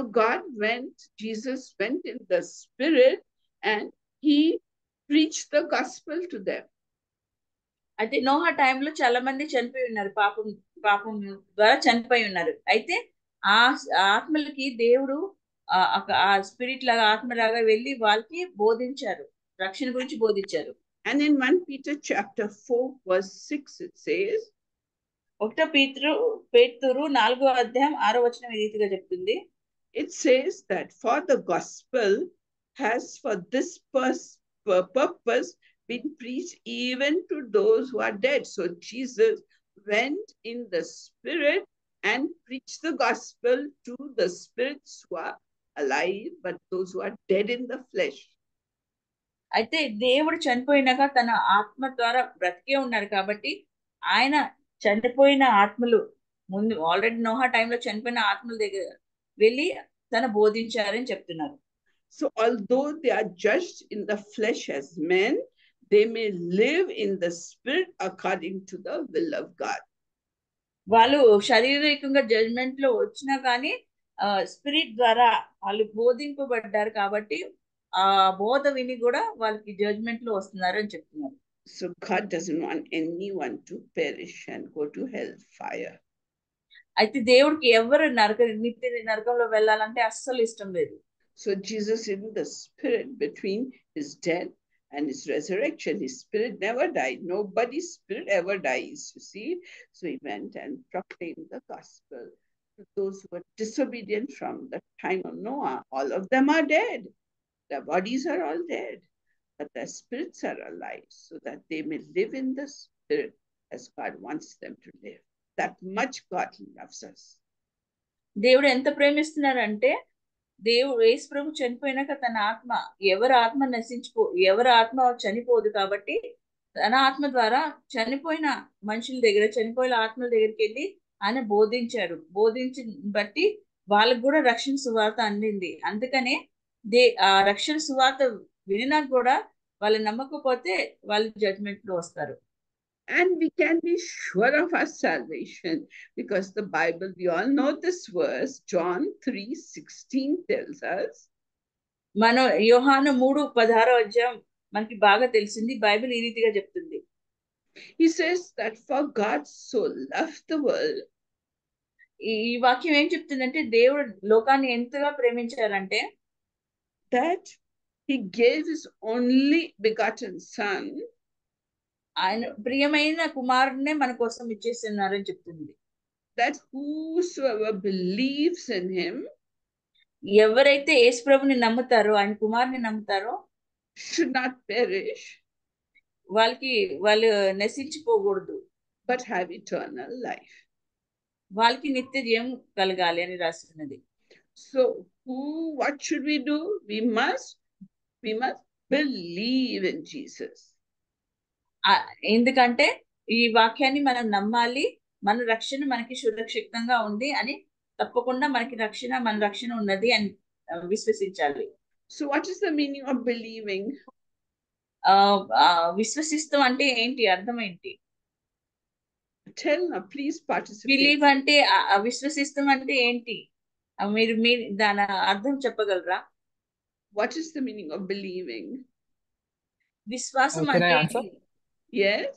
S1: Jesus went in the spirit and he preached the gospel to them.
S3: అయితే నోహా టైంలో చాలా మంది చనిపోయి ఉన్నారు, పాపం ద్వారా చనిపోయి ఉన్నారు. అయితే ఆ ఆత్మలకి దేవుడు ఆ స్పిరిట్ లాగా ఆత్మలాగా వెళ్ళి వాళ్ళకి బోధించారు, రక్షణ గురించి బోధించారు.
S1: And in 1 Peter chapter 4 verse 6 it says,
S3: 1 పేతురు 4వ అధ్యాయం 6వ వచనం ఈ రీతిగా చెప్తుంది.
S1: It says that for the gospel has for this purpose been preached even to those who are dead. So Jesus went in the spirit and preached the gospel to the spirits who are alive, but those who are dead in the flesh.
S3: అయితే దేవుడు చనిపోయినాక తన ఆత్మ ద్వారా బ్రతికే ఉన్నారు కాబట్టి ఆయన చనిపోయిన ఆత్మలు ముందు ఆల్రెడీ నోహా టైంలో చనిపోయిన ఆత్మల దగ్గర వెళ్ళి తన బోధించారని చెప్తున్నారు.
S1: So although they are judged in the flesh as men, they may live in the spirit according to the will of God.
S3: వాళ్ళు శారీరకంగా జడ్జ్మెంట్ లో వచ్చినా కానీ స్పిరిట్ ద్వారా వాళ్ళు బోధింపబడ్డారు కాబట్టి ఆ బోధ విని కూడా వాళ్ళకి జడ్జ్మెంట్ లో వస్తున్నారు అని చెప్తున్నారు.
S1: So God doesn't want anyone to perish and go to hellfire.
S3: అయితే దేవుడికి ఎవరు నిత్య నరకంలో వెళ్ళాలంటే అస్సలు ఇష్టం లేదు.
S1: So Jesus in the spirit between his death and his resurrection, his spirit never died. Nobody's spirit ever dies, you see. So he went and proclaimed the gospel to those who were disobedient from the time of Noah. All of them are dead. Their bodies are all dead, but their spirits are alive so that they may live in the spirit as God wants them to live. That much God loves us.
S3: దేవుడు ఎంత ప్రేమిస్తున్నారంటే దేవుడు యేసు ప్రభు చనిపోయినాక తన ఆత్మ ఎవరి ఆత్మ చనిపోదు కాబట్టి తన ఆత్మ ద్వారా చనిపోయిన మనుషుల దగ్గర చనిపోయిన ఆత్మల దగ్గరికి వెళ్ళి ఆయన బోధించాడు. బోధించి బట్టి వాళ్ళకు కూడా రక్షణ సువార్త అందింది. అందుకనే ఆ రక్షణ సువార్త వినినా కూడా వాళ్ళు నమ్మకపోతే వాళ్ళు జడ్జ్మెంట్ లో వస్తారు.
S1: And we can be sure of our salvation because the Bible, we all know this verse, John 3:16 tells us.
S3: మనం యోహాను 3:16 అధ్యాయం మనకి బాగా తెలిసింది. బైబిల్ ఈ రీతిగా చెప్తుంది.
S1: He says that for God so loved the world.
S3: ఈ వాక్యం ఏం చెప్తుందంటే దేవుడు లోకాన్ని ఎంతగా ప్రేమించారంటే
S1: that he gave his only begotten son.
S3: ఆయన ప్రియమైన కుమారుడినే మన కోసం ఇచ్చేస్తున్నారని చెప్తుంది.
S1: That whosoever believes in him,
S3: ఎవరైతే యేసు ప్రభుని నమ్ముతారో, ఆయన కుమారుని నమ్ముతారో,
S1: should not perish,
S3: వాళ్ళు నశించిపోకూడదు,
S1: but have eternal life.
S3: వాళ్ళకి నిత్య జీవం కలగాలి అని రాస్తున్నది.
S1: So what should we do? We must believe in Jesus.
S3: ఎందుకంటే ఈ వాక్యాన్ని మనం నమ్మాలి, మన రక్షణ మనకి సురక్షితంగా ఉంది అని, తప్పకుండా మనకి మన రక్షణ ఉన్నది అని విశ్వసించాలి.
S1: So what is the meaning of believing?
S3: విశ్వసిస్తాం అంటే ఏంటి, అర్థం ఏంటి?
S1: Tell now, please participate.
S3: Believe అంటే విశ్వసిస్తాం అంటే ఏంటి? మీరు దాని అర్థం చెప్పగలరా?
S1: What is the meaning of believing?
S3: విశ్వాసం
S6: Can I
S3: అంటే
S6: answer?
S1: Yes?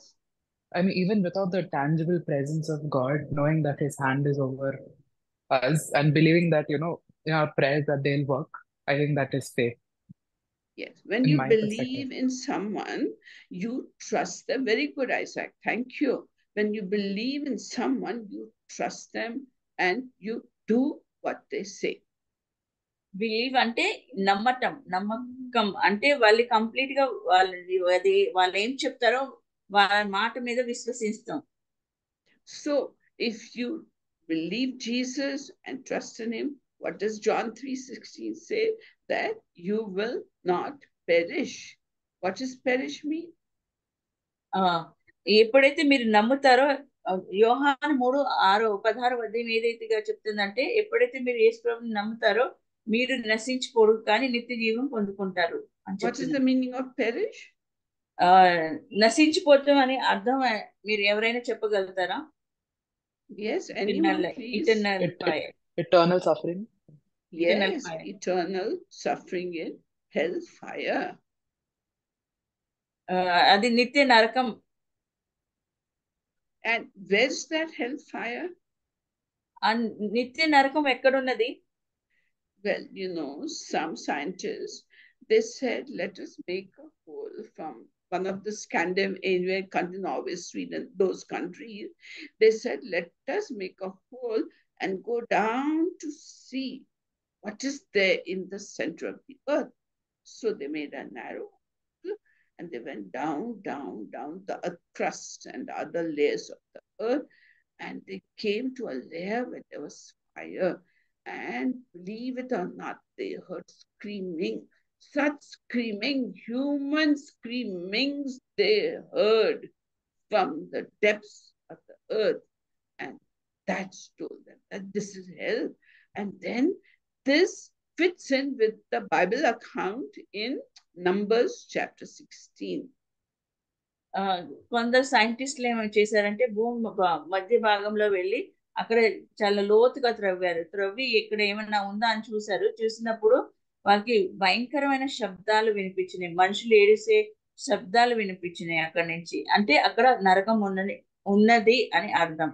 S6: I mean, even without the tangible presence of God, knowing that His hand is over us and believing that, in our prayers that they'll work, I think that is faith.
S1: Yes. When
S6: In
S1: you
S6: my
S1: believe in someone, you trust them. Very good, Isaac. Thank you. When you believe in someone, you trust them and you do what they say.
S3: Believe అంటే నమ్మకం అంటే వాళ్ళు complete గా వాళ్ళు ఏం చెప్తారో వాళ్ళ మాట మీద విశ్వసిస్తాం.
S1: So if you believe Jesus and trust in him, what does John 3:16 say? That you will not perish. What does perish mean?
S3: ఎప్పుడైతే మీరు నమ్ముతారో, యోహాను 3:16 ఏదైతే చెప్తుందంటే, ఎప్పుడైతే మీరు యేసు ప్రభువుని నమ్ముతారో మీరు నశించిపోరు కానీ నిత్య జీవం పొందుకుంటారు అని
S1: What is the meaning of perish?
S3: నశించిపోతాం అని అర్థం మీరు ఎవరైనా చెప్పగలుగుతారా?
S1: Yes, anyone, please.
S6: Eternal suffering.
S1: Yes, eternal suffering in hell fire.
S3: అది నిత్య నరకం.
S1: And where's that hell fire?
S3: నిత్య నరకం ఎక్కడున్నది?
S1: Well, some scientists, they said, let us make a hole from one of the Scandinavian countries, Norway, Sweden, those countries. They said, let us make a hole and go down to see what is there in the center of the earth. So they made a narrow hole and they went down, down, down the earth crust and other layers of the earth, and they came to a layer where there was fire. And believe it or not, they heard screaming, such screaming, human screamings they heard from the depths of the earth. And that told them that this is hell. And then this fits in with the Bible account in Numbers chapter 16.
S3: కొందరు సైంటిస్టులు ఏమో చేశారంటే భూమి మధ్య భాగంలో వెళ్ళి అక్కడ చాలా లోతుగా త్రవ్వి ఇక్కడ ఏమన్నా ఉందా అని చూసినప్పుడు వాళ్ళకి భయంకరమైన శబ్దాలు వినిపించినాయి, మనుషులు ఏడిసే శబ్దాలు వినిపించినాయి అక్కడి నుంచి. అంటే అక్కడ నరకం ఉన్నది అని అర్థం.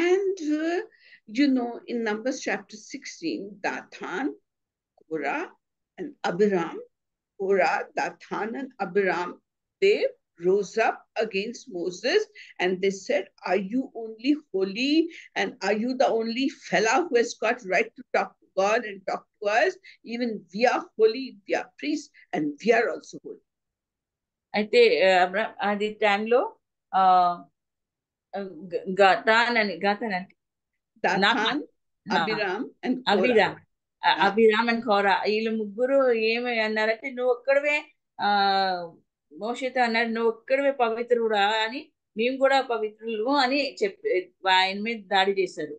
S1: And in Numbers chapter 16, Dathan, Korah and Abiram, they rose up against Moses and they said, are you only holy and are you the only fella who has got right to talk to God and talk to us? Even we are holy, we are priests and we are also holy.
S3: అయితే అది టైంలో Dathan, Abiram and Korah వీళ్ళు ముగ్గురు ఏమి అన్నారంటే, నువ్వు ఒక్కడవే మోషేతో అన్నారు, నువ్వు ఒక్కడవే పవిత్రుడా అని, మేము కూడా పవిత్రులు అని చెప్పి ఆయన మీద దాడి చేశారు.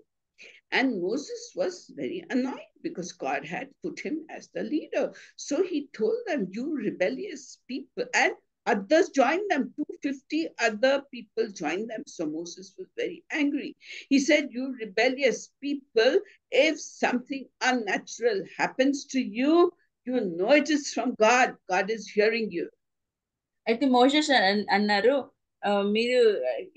S1: And Moses was very annoyed because God had put him as the leader. So he told them, you rebellious people, and others joined them. 250 other people joined them. So Moses was very angry. He said, you rebellious people, if something unnatural happens to you, you know it is from God. God is hearing you.
S3: అయితే Moses అన్నారు, మీరు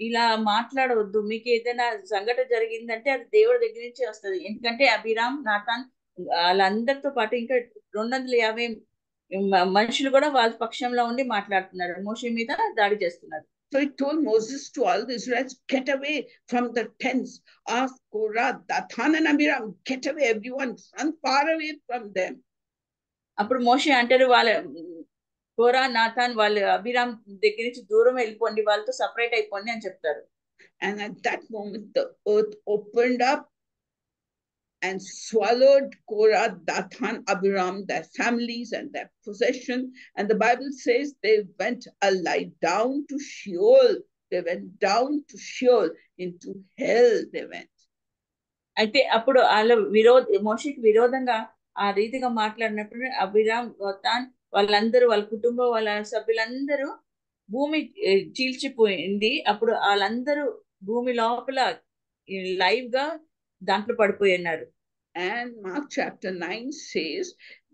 S3: ఇలా మాట్లాడవద్దు, మీకు ఏదైనా సంఘటన జరిగిందంటే అది దేవుడి దగ్గర నుంచి వస్తుంది. ఎందుకంటే అభిరామ్, నాతాన్ వాళ్ళందరితో పాటు ఇంకా 250 మనుషులు కూడా వాళ్ళ పక్షంలో ఉండి మాట్లాడుతున్నారు, మోషే మీద దాడి చేస్తున్నారు.
S1: So he told Moses to all the Israelites, get away from the tents of Korah, Dathan and Abiram. Get away, everyone, run far away from them.
S3: అప్పుడు మోషే అంటారు, వాళ్ళ కోరా, నాతాన్ వాళ్ళు అభిరామ్ దగ్గర నుంచి దూరం వెళ్ళిపోండి, వాళ్ళతో సపరేట్ అయిపోండి అని చెప్తారు.
S1: And at that moment the earth opened up and swallowed Korah, Dathan, Abiram, their families and their possession. And the Bible says they went alive down to Sheol. They went down to Sheol, into hell they went.
S3: అయితే అప్పుడు వాళ్ళ మోషేకి విరోధంగా ఆ రీతిగా మాట్లాడినప్పుడు అభిరామ్, దాతాన్ వాళ్ళందరూ, వాళ్ళ కుటుంబం, వాళ్ళ సభ్యులందరూ భూమి చీల్చిపోయింది. అప్పుడు వాళ్ళందరూ భూమి లోపల లైవ్ గా దాంట్లో పడిపోయి ఉన్నారు.
S1: And Mark chapter 9 says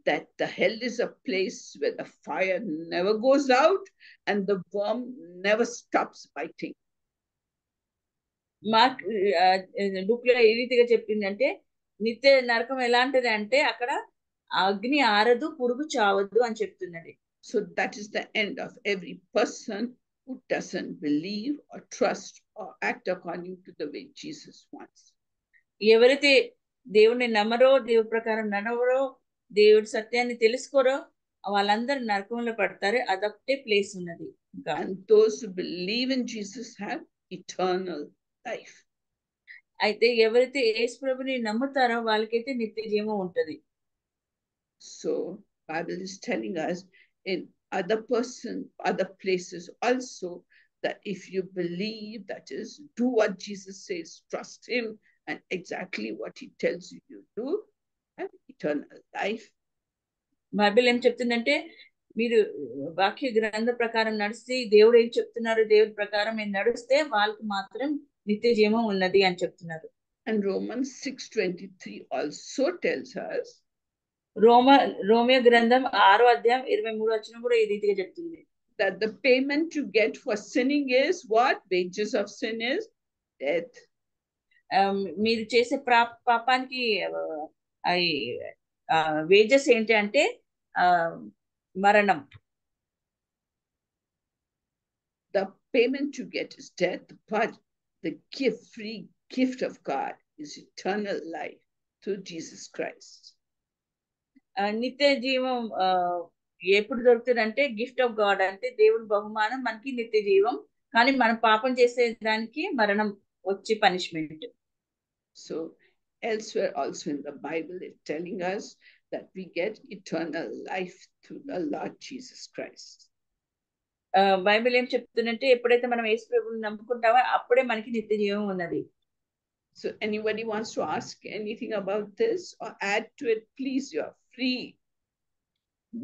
S1: that the hell is a place where the fire never goes out and the worm never stops biting.
S3: Mark book లో ఏ రీతిగా చెప్పిందంటే నిత్య నరకం ఎలాంటిది అంటే అక్కడ అగ్ని ఆరదు పురుగు చావద్దు అని చెప్తున్నది.
S1: So that is the end of every person who doesn't believe or trust or act according to the way Jesus wants.
S3: ఎవరైతే దేవుడిని నమ్మరో, దేవుడి ప్రకారం నడవరో, దేవుడి సత్యాన్ని తెలుసుకోరో వాళ్ళందరూ నరకంలో పడతారు. అదొకటే ప్లేస్ ఉన్నది.
S1: And those who believe in Jesus have eternal life.
S3: అయితే ఎవరైతే యేసు ప్రభుని నమ్ముతారో వాళ్ళకైతే నిత్య జీవం ఉంటది.
S1: So Bible is telling us in other places also that if you believe, that is, do what Jesus says, trust him, and exactly what he tells you to do, have eternal life.
S3: Bible ఏం చెప్తుందంటే మీరు వాక్య గ్రంథ ప్రకారం నడిచి దేవుడు ఏం చెప్తున్నారు దేవుడి ప్రకారం మీరు నడిస్తే వాళ్ళకి మాత్రం నిత్య జీవం ఉన్నది అని చెప్తున్నారు.
S1: And Romans 6:23 also tells us
S3: Romeo గ్రంథం 6:23 కూడా ఈ రీతిగా చెప్తుంది
S1: that the payment you get for sinning is what? Wages of sin is death.
S3: మీరు చేసే పాపానికి వేజెస్ ఏంటి అంటే మరణం.
S1: The payment you get is death, but the free gift of God is eternal life through Jesus Christ.
S3: నిత్య జీవం ఎప్పుడు దొరుకుతుందంటే gift of God అంటే దేవుని బహుమానం మనకి నిత్య జీవం. కానీ మనం పాపం చేసే దానికి మరణం వచ్చి punishment.
S1: So elsewhere also in the Bible it's telling us that we get eternal life through the Lord Jesus Christ.
S3: Bible ఏం చెప్తుందంటే ఎప్పుడైతే మనం యేసు ప్రభువుని నమ్ముకుంటామో అప్పుడే మనకి నిత్య జీవం ఉన్నది.
S1: So anybody wants to ask anything about this or add to it, please, you are free.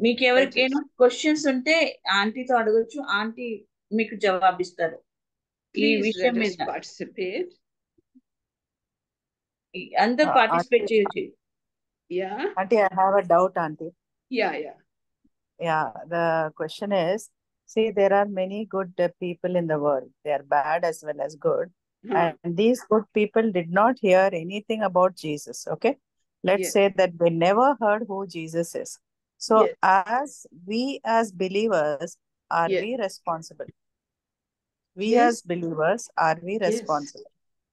S3: మీకు ఎవరికైనా క్వశ్చన్స్ ఉంటే ఆంటీతో అడగొచ్చు, ఆంటీ మీకు జవాబిస్తారు ఈ విషయం మీద.
S1: Participate.
S3: అందరూ పార్టిసిపేట్ చేయొచ్చు.
S1: Yeah.
S4: Auntie, I have a doubt, Auntie.
S1: Yeah.
S4: Yeah, the question is, see, there are many good people in the world. They are bad as well as good. And these good people did not hear anything about Jesus, okay? Let's say that they never heard who Jesus is. So as believers, are we responsible? As believers, are we responsible?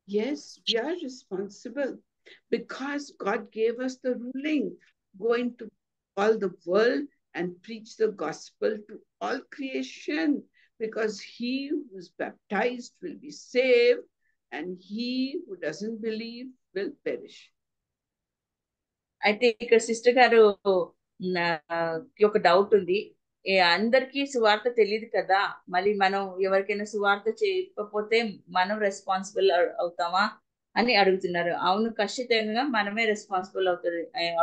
S1: Yes, we are responsible because God gave us the ruling, go into all the world and preach the gospel to all creation, because he who is baptized will be saved and he who doesn't believe will perish.
S3: అయితే ఇక్కడ sister గారు ఒక doubt ఉంది. అందరికీ సువార్త తెలియదు కదా, మళ్ళీ మనం ఎవరికైనా సువార్త చెప్పకపోతే మనం రెస్పాన్సిబుల్ అవుతామా అని అడుగుతున్నారు. అవును, ఖచ్చితంగా మనమే రెస్పాన్సిబుల్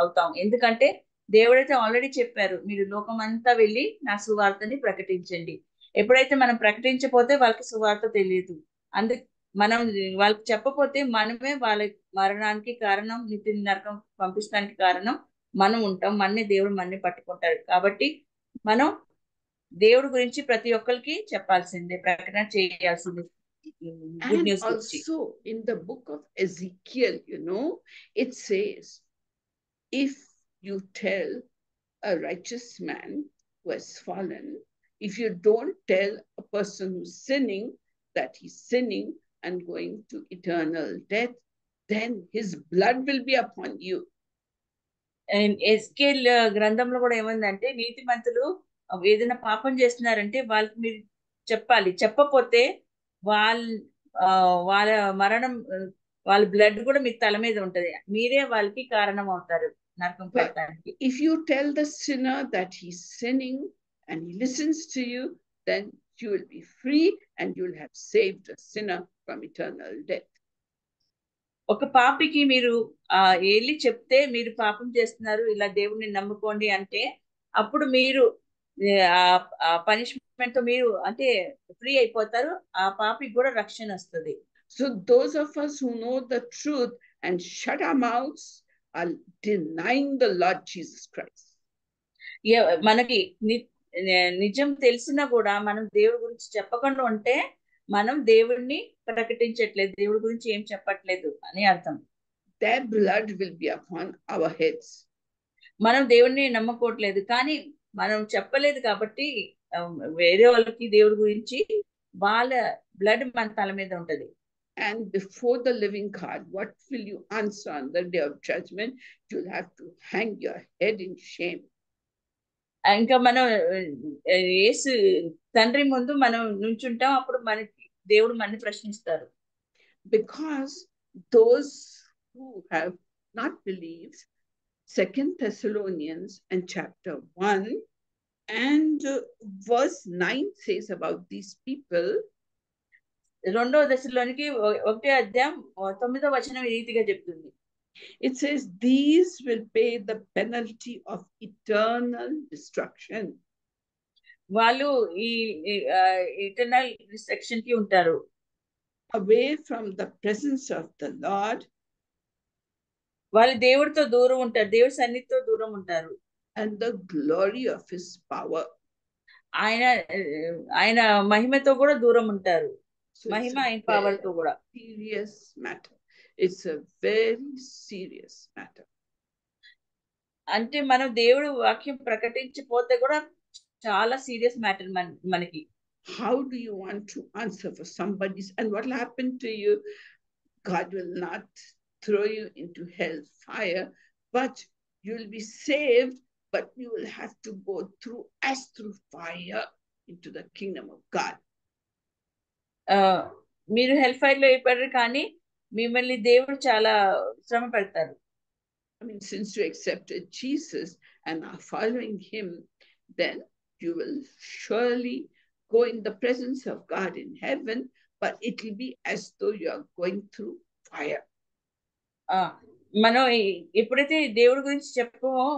S3: అవుతాం. ఎందుకంటే దేవుడైతే ఆల్రెడీ చెప్పారు, మీరు లోకమంతా వెళ్ళి నా సువార్తని ప్రకటించండి. ఎప్పుడైతే మనం ప్రకటించకపోతే వాళ్ళకి సువార్త తెలియదు. మనం వాళ్ళకి చెప్పకపోతే మనమే వాళ్ళ మరణానికి కారణం, నిత్య నరకం పంపించడానికి కారణం మనం ఉంటాం. మననే దేవుడు మనని పట్టుకుంటాడు. కాబట్టి మనం దేవుడి గురించి ప్రతి ఒక్కరికి చెప్పాల్సిందే, ప్రకటన చేయాల్సిందే.
S1: And also in the book of Ezekiel, it says, if you tell a righteous man who has fallen, if you don't tell a person who's sinning that he's sinning and going to eternal death, then his blood will be upon you.
S3: SQL గ్రంథంలో కూడా ఏమందంటే, నీతిమంతులు ఏదైనా పాపం చేస్తున్నారంటే వాళ్ళకి మీరు చెప్పాలి. చెప్పపోతే వాళ్ళ మరణం, వాళ్ళ బ్లడ్ కూడా మీ తల మీద ఉంటది. మీరే వాళ్ళకి కారణం అవుతారు నరకం పడటానికి.
S1: If you tell the sinner that he's sinning and he listens to you, then you will be free and you will have saved a sinner from eternal death.
S3: ఒక పాపికి మీరు వెళ్ళి చెప్తే మీరు పాపం చేస్తున్నారు, ఇలా దేవుడిని నమ్ముకోండి అంటే అప్పుడు మీరు ఆ పనిష్మెంట్ తో మీరు అంటే ఫ్రీ అయిపోతారు. ఆ పాపికి కూడా రక్షణ వస్తుంది.
S1: So those of us who know the truth and shut our mouths are denying the Lord Jesus Christ.
S3: మనకి నిజం తెలిసినా కూడా మనం దేవుడి గురించి చెప్పకుండా ఉంటే మనం దేవుడిని ప్రకటించట్లేదు, దేవుడి గురించి ఏం చెప్పట్లేదు అని అర్థం.
S1: Their blood will be upon our heads.
S3: మనం దేవుడిని నమ్మకోవట్లేదు, కానీ మనం చెప్పలేదు కాబట్టి వేరే వాళ్ళకి దేవుడి గురించి వాళ్ళ బ్లడ్ మన తల మీద ఉంటది.
S1: And before the living God, what will you answer on the day of judgment? You'll have to hang your head in shame.
S3: ఇంకా మనం యేసు తండ్రి ముందు మనం నుంచుంటాం, అప్పుడు మనకి దేవుడు మనని ప్రశ్నిస్తారు.
S1: Because those who have not believed, 2 Thessalonians and chapter 1 and verse 9 says about these people.
S3: 2వ దశలోనికి 1వ అధ్యాయం 9వ వచనం ఈ రీతిగా చెప్తుంది.
S1: It says these will pay the penalty of eternal destruction.
S3: వాళ్ళు ఈ ఇటర్నల్ డిస్ట్రక్షన్ కి ఉంటారు.
S1: Away from the presence of the Lord.
S3: వాళ్ళు దేవుడితో దూరం ఉంటారు, దేవుడి సన్నిధితో దూరం ఉంటారు.
S1: And the glory of his power.
S3: ఆయన మహిమతో కూడా దూరం ఉంటారు.
S1: So
S3: మహిమ ఆయన పవర్ తో కూడా.
S1: Serious matter. It's a very serious matter.
S3: అంటే మనం దేవుడి వాక్యం ప్రకటించిపోతే కూడా చాలా సీరియస్ మ్యాటర్ మనకి.
S1: How do you want to answer for somebody's, and what will happen to you? God will not throw you into hell fire, but you will be saved, but you will have to go through as through fire into the kingdom of God.
S3: మీరు హెల్ fire లో అయిపోయారు, కానీ మిమ్మల్ని దేవుడు చాలా శ్రమ పెడతారు.
S1: I mean, since you accepted Jesus and are following him, then you will surely go in the presence of God in heaven, but it will be as though you are going through fire.
S3: మనం ఎప్పుడైతే దేవుడి గురించి చెప్పమో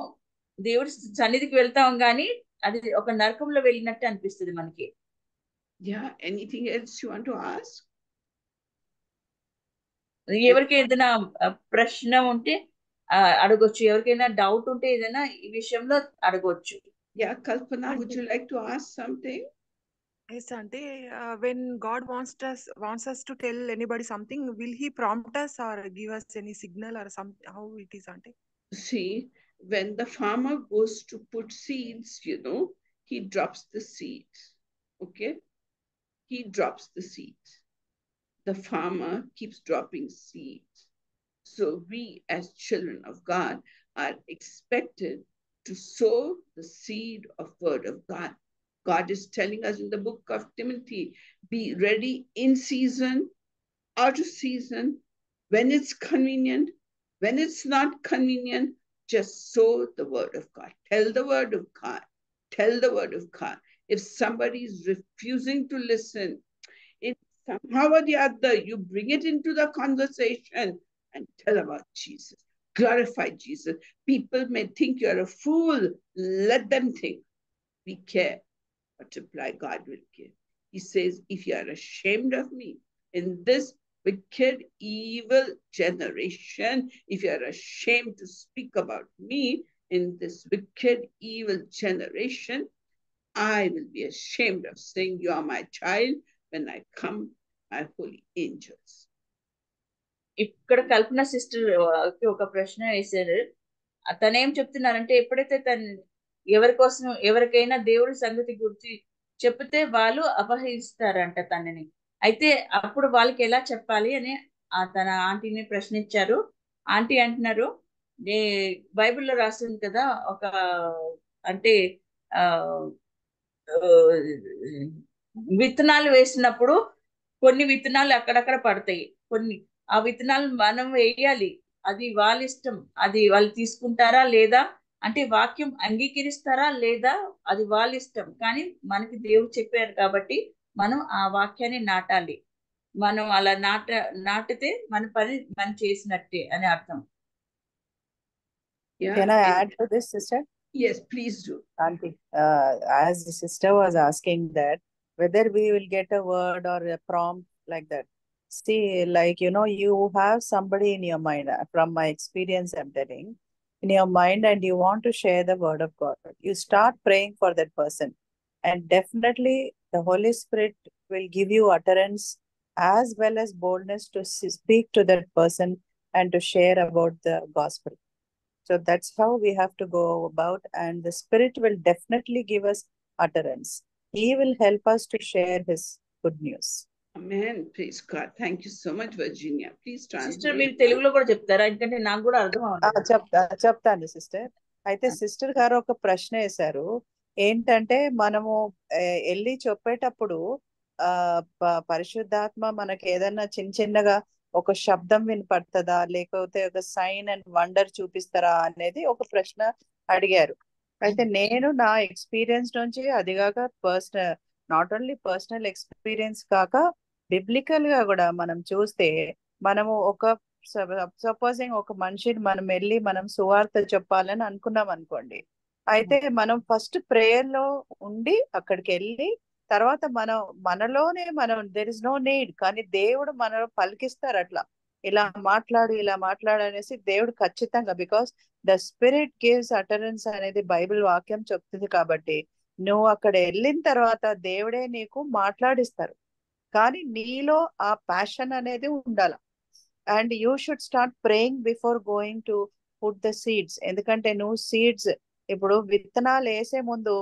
S3: దేవుడి సన్నిధికి వెళ్తాం, కానీ అది ఒక నరకంలో వెళ్ళినట్టు అనిపిస్తుంది మనకి.
S1: Yeah, anything else you want to ask?
S3: ఎవరికి ఏదైనా ప్రశ్న ఉంటే అడగొచ్చు, ఎవరికైనా డౌట్ ఉంటే ఏదైనా ఈ విషయంలో అడగొచ్చు.
S1: Yeah, Kalpana, would you like to ask something?
S7: Yes, Auntie. When God wants us to tell anybody something, will he prompt us or give us any signal or something? How it is, Auntie?
S1: See, when the farmer goes to put seeds, he drops the seeds. Okay? He drops the seeds. The farmer keeps dropping seeds. So we as children of God are expected to sow the seed of word of God. God is telling us in the book of Timothy, be ready in season, out of season, when it's convenient, when it's not convenient, just sow the word of God. Tell the word of God. Tell the word of God. If somebody is refusing to listen, somehow or the other, you bring it into the conversation and tell about Jesus. Glorify Jesus. People may think you're a fool. Let them think. We care what reply God will give. He says, if you are ashamed of me in this wicked, evil generation, if you are ashamed to speak about me in this wicked, evil generation, I will be ashamed of saying you are my child when I come, my holy angels.
S3: ఇక్కడ కల్పన sister ఒక ప్రశ్న వేశారు. తనేం చెప్తున్నారంటే, ఎప్పుడైతే ఎవరికైనా దేవుడి సంగతి గురించి చెప్తే వాళ్ళు అపహరిస్తారంట తనని. అయితే అప్పుడు వాళ్ళకి ఎలా చెప్పాలి అని తన ఆంటీని ప్రశ్నించారు. ఆంటీ అంటున్నారు, బైబిల్లో రాస్తుంది కదా, ఒక అంటే విత్తనాలు వేసినప్పుడు కొన్ని విత్తనాలు అక్కడక్కడ పడతాయి, కొన్ని ఆ విత్తనాలు మనం వేయాలి, అది వాళ్ళ ఇష్టం, అది వాళ్ళు తీసుకుంటారా లేదా, అంటే వాక్యం అంగీకరిస్తారా లేదా అది వాళ్ళ ఇష్టం, కానీ మనకి దేవుడు చెప్పారు కాబట్టి మనం ఆ వాక్యాన్ని నాటాలి. మనం అలా నాటితే మన పని మనం చేసినట్టే అని అర్థం.
S4: Can I add to this, sister?
S1: Yes, please do.
S4: Auntie, as the sister was asking that, whether we will get a word or a prompt like that. See, like, you have somebody in your mind. From my experience, I'm telling, in your mind and you want to share the word of God, you start praying for that person. And definitely the Holy Spirit will give you utterance as well as boldness to speak to that person and to share about the gospel. So that's how we have to go about, and the Spirit will definitely give us utterance. He will help us to share His good news.
S1: Amen. Praise God. Thank you so much, Virginia. Please
S3: sister
S1: translate.
S3: మీరు తెలుగులో కూడా చెప్తారా? ఎందుకంటే నాకు కూడా అర్థం అవ్వలేదు.
S4: చెప్తాను సిస్టర్. అయితే సిస్టర్ గారు ఒక ప్రశ్న వేశారు. ఏంటంటే మనము వెళ్ళి చెప్పేటప్పుడు పరిశుద్ధాత్మ మనకి ఏదైనా చిన్నగా ఒక శబ్దం వినపడుతుందా, లేకపోతే ఒక సైన్ అండ్ వండర్ చూపిస్తారా అనేది ఒక ప్రశ్న అడిగారు. అయితే నేను నా ఎక్స్పీరియన్స్ నుంచి అదిగాక నాట్ ఓన్లీ పర్సనల్ ఎక్స్పీరియన్స్ కాక బిబ్లికల్ గా కూడా మనం చూస్తే, మనము ఒక సపోజింగ్ ఒక మనిషిని మనం వెళ్ళి మనం సువార్త చెప్పాలని అనుకున్నాం అనుకోండి. అయితే మనం ఫస్ట్ ప్రేయర్ లో ఉండి అక్కడికి వెళ్ళి తర్వాత మనలోనే దెర్ ఇస్ నో నీడ్, కానీ దేవుడు మనలో పలికిస్తారు అట్లా, ఇలా మాట్లాడు అనేసి దేవుడు ఖచ్చితంగా, because the spirit gives utterance అనేది బైబిల్ వాక్యం చెప్తుంది. కాబట్టి నువ్వు అక్కడ వెళ్ళిన తర్వాత దేవుడే నీకు మాట్లాడిస్తారు, కానీ నీలో ఆ ప్యాషన్ అనేది ఉండాల. And you should start praying before going to put the seeds. ఎందుకంటే నువ్వు సీడ్స్ ఇప్పుడు విత్తనాలు వేసే ముందు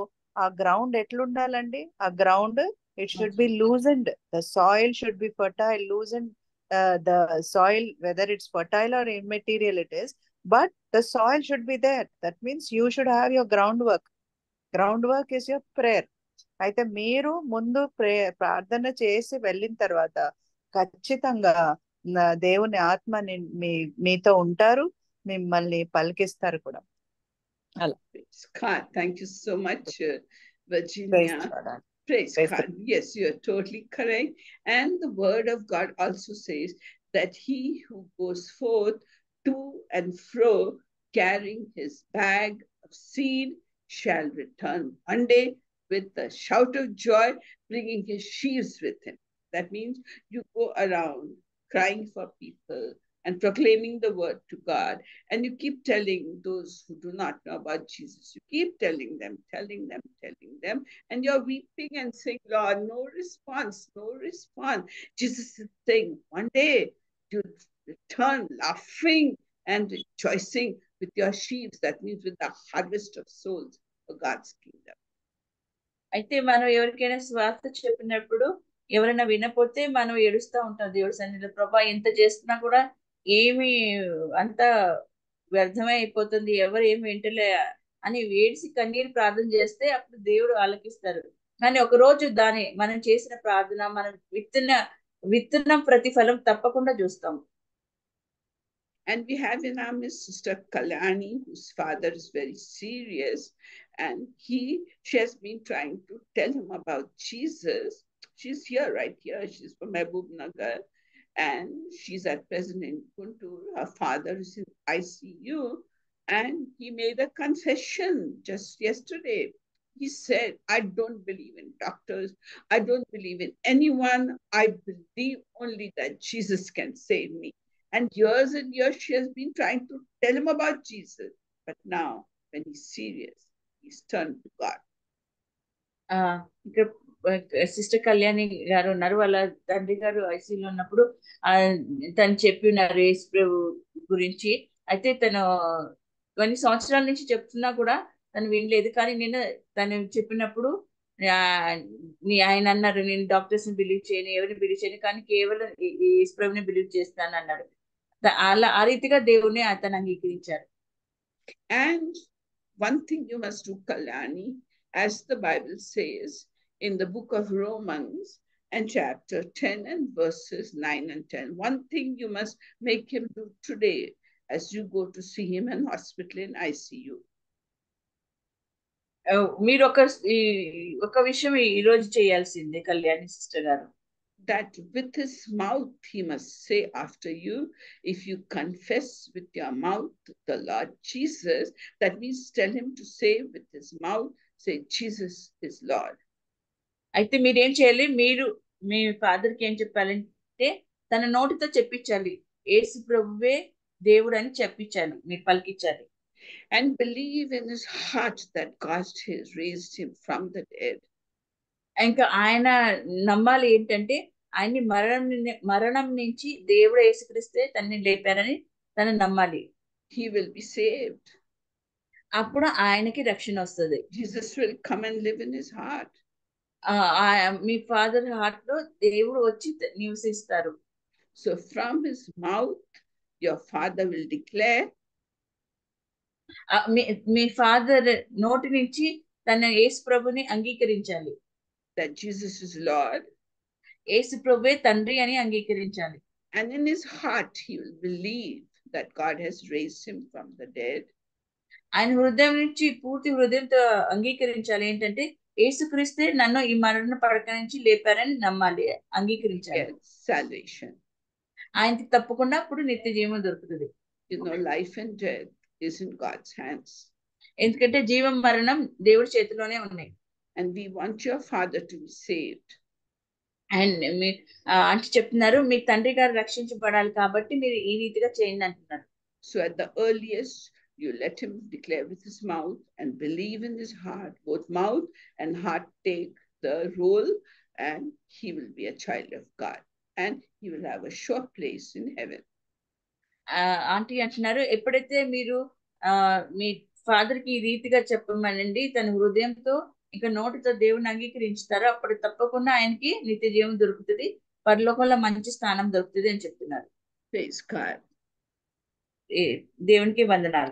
S4: ఆ గ్రౌండ్ ఎట్లుండాలండి? ఆ ground it should be loosened, the soil should be fertile, loosen the soil, whether it's fertile or immaterial it is, but the soil should be there. That means you should have your ground work is your prayer. అయితే మీరు ముందు ప్రార్థన చేసి వెళ్ళిన తర్వాత ఖచ్చితంగా దేవుని ఆత్మ మీతో ఉంటారు, మిమ్మల్ని పలికిస్తారు కూడా. అలా.
S1: Thank you so much, Virginia. Praise God. Yes, you are totally correct. And the word of God also says that he who goes forth to and fro carrying his bag of seed shall return one day with a shout of joy, bringing his sheaves with him. That means you go around crying for people and proclaiming the word to God, and you keep telling those who do not know about Jesus, you keep telling them, and you're weeping and saying, Lord, no response. Jesus is saying, one day you'll return laughing and rejoicing with your sheaves. That means with the harvest of souls for God's kingdom.
S3: అయితే మనం ఎవరికైనా స్వార్థ చెప్పినప్పుడు ఎవరైనా వినపోతే మనం ఏడుస్తూ ఉంటాం దేవుడి సన్నిధిలో, ప్రభా ఎంత చేస్తున్నా కూడా ఏమి అంత వ్యర్థమే అయిపోతుంది, ఎవరు ఏమి వింటలే అని ఏడిసి కన్నీరు ప్రార్థన చేస్తే అప్పుడు దేవుడు ఆలకిస్తారు. కానీ ఒక రోజు మనం చేసిన ప్రార్థన, మనం విత్తున్న ప్రతిఫలం తప్పకుండా చూస్తాం.
S1: And we have in our midst Sister Kalyani, whose father is very serious, and she has been trying to tell him about Jesus. She's here, right here. She's from Mehboob Nagar, and she's at present in Guntur. Her father is in ICU, and he made a confession just yesterday. He said, I don't believe in doctors. I don't believe in anyone. I believe only that Jesus can save me. And years she has been trying to tell him about Jesus. But now, when he's serious, he's turned to God.
S3: Sister Kalyani గారు ఉన్నారు, వాళ్ళ తండ్రి గారు ఐసీయూలో ఉన్నప్పుడు తను చెప్పి ఉన్నారు యేసు ప్రభు గురించి. అయితే తను కొన్ని సంవత్సరాల నుంచి చెప్తున్నా కూడా తను వినలేదు. కానీ నేను తను చెప్పినప్పుడు ఆయన అన్నారు, నేను డాక్టర్స్ ని బిలీవ్ చేయను, ఎవరిని బిలీవ్ చేయను, కానీ కేవలం యేసు ప్రభుని బిలీవ్ చేస్తాను అన్నాడు. అలా ఆ రీతిగా దేవుని అతను అంగీకరించారు.
S1: And one thing you must do, Kalyani, as the Bible says in the book of Romans and chapter 10 and verses 9 and 10. One thing you must make him do today as you go to see him in hospital in ICU.
S3: మీరు ఒక విషయం ఈ రోజు చేయాల్సిందే Kalyani sister గారు.
S1: That with his mouth he must say after you, if you confess with your mouth the Lord Jesus, that means tell him to say with his mouth, say Jesus is Lord.
S3: అయితే మీరేం చేయాలి, మీరు మీ ఫాదర్కి ఏం చెప్పాలంటే తన నోటితో చెప్పించాలి, యేసు ప్రభువే దేవుడు అని చెప్పించాలి, మీరు పలికించాలి.
S1: and believe in his heart that God has raised him from the dead.
S3: ఇంకా ఆయన నమ్మాలి ఏంటంటే ఆయన్ని మరణం నుంచి దేవుడు యేసుక్రీస్తే తనని లేపారని తను నమ్మాలి.
S1: He will be saved.
S3: అప్పుడు ఆయనకి రక్షణ వస్తుంది.
S1: Jesus will come and live in his heart.
S3: Me father heart లో దేవుడు వచ్చి నివసిస్తారు.
S1: So from his mouth your father will declare,
S3: me father నోటి నుంచి తన యేసు ప్రభుని అంగీకరించాలి.
S1: that Jesus is Lord.
S3: యేసు ప్రభువే తండ్రి అని అంగీకరించాలి.
S1: And in his heart he will believe that God has raised him from the dead.
S3: ఆయన హృదయం నుంచి పూర్తి హృదయంతో అంగీకరించాలి. ఏంటంటే యేసుక్రీస్తే నన్ను ఈ మరణ పడక నుంచి లేపారని నమ్మాలి, అంగీకరించాలి.
S1: Salvation.
S3: ఆయనకి తప్పకుండా అప్పుడు నిత్య జీవం దొరుకుతుంది.
S1: Life and death is in God's hands.
S3: ఎందుకంటే జీవం మరణం దేవుడి చేతిలోనే ఉన్నాయి.
S1: And we want your father to be saved.
S3: And అంటే చెప్తున్నారు మీ తండ్రి గారు రక్షించబడాలి కాబట్టి మీరు ఈ రీతిగా చేయండి అంటున్నారు.
S1: So at the earliest you let him declare with his mouth and believe in his heart. Both mouth and heart take the role, and he will be a child of God, and he will have a sure place in heaven.
S3: Aunty అంటున్నారు ఎప్పుడైతే మీరు మీ father కి ఈ రీతిగా చెప్పమనండి, తన హృదయంతో ఇంకా నోటితో దేవుని అంగీకరించుతారో అప్పుడు తప్పకుండా ఆయనకి నిత్య జీవం దొరుకుతుంది, పరలోకంలో మంచి స్థానం దొరుకుతుంది అని చెప్తున్నారు.
S1: Praise God.
S3: దేవునికి వందనాలు.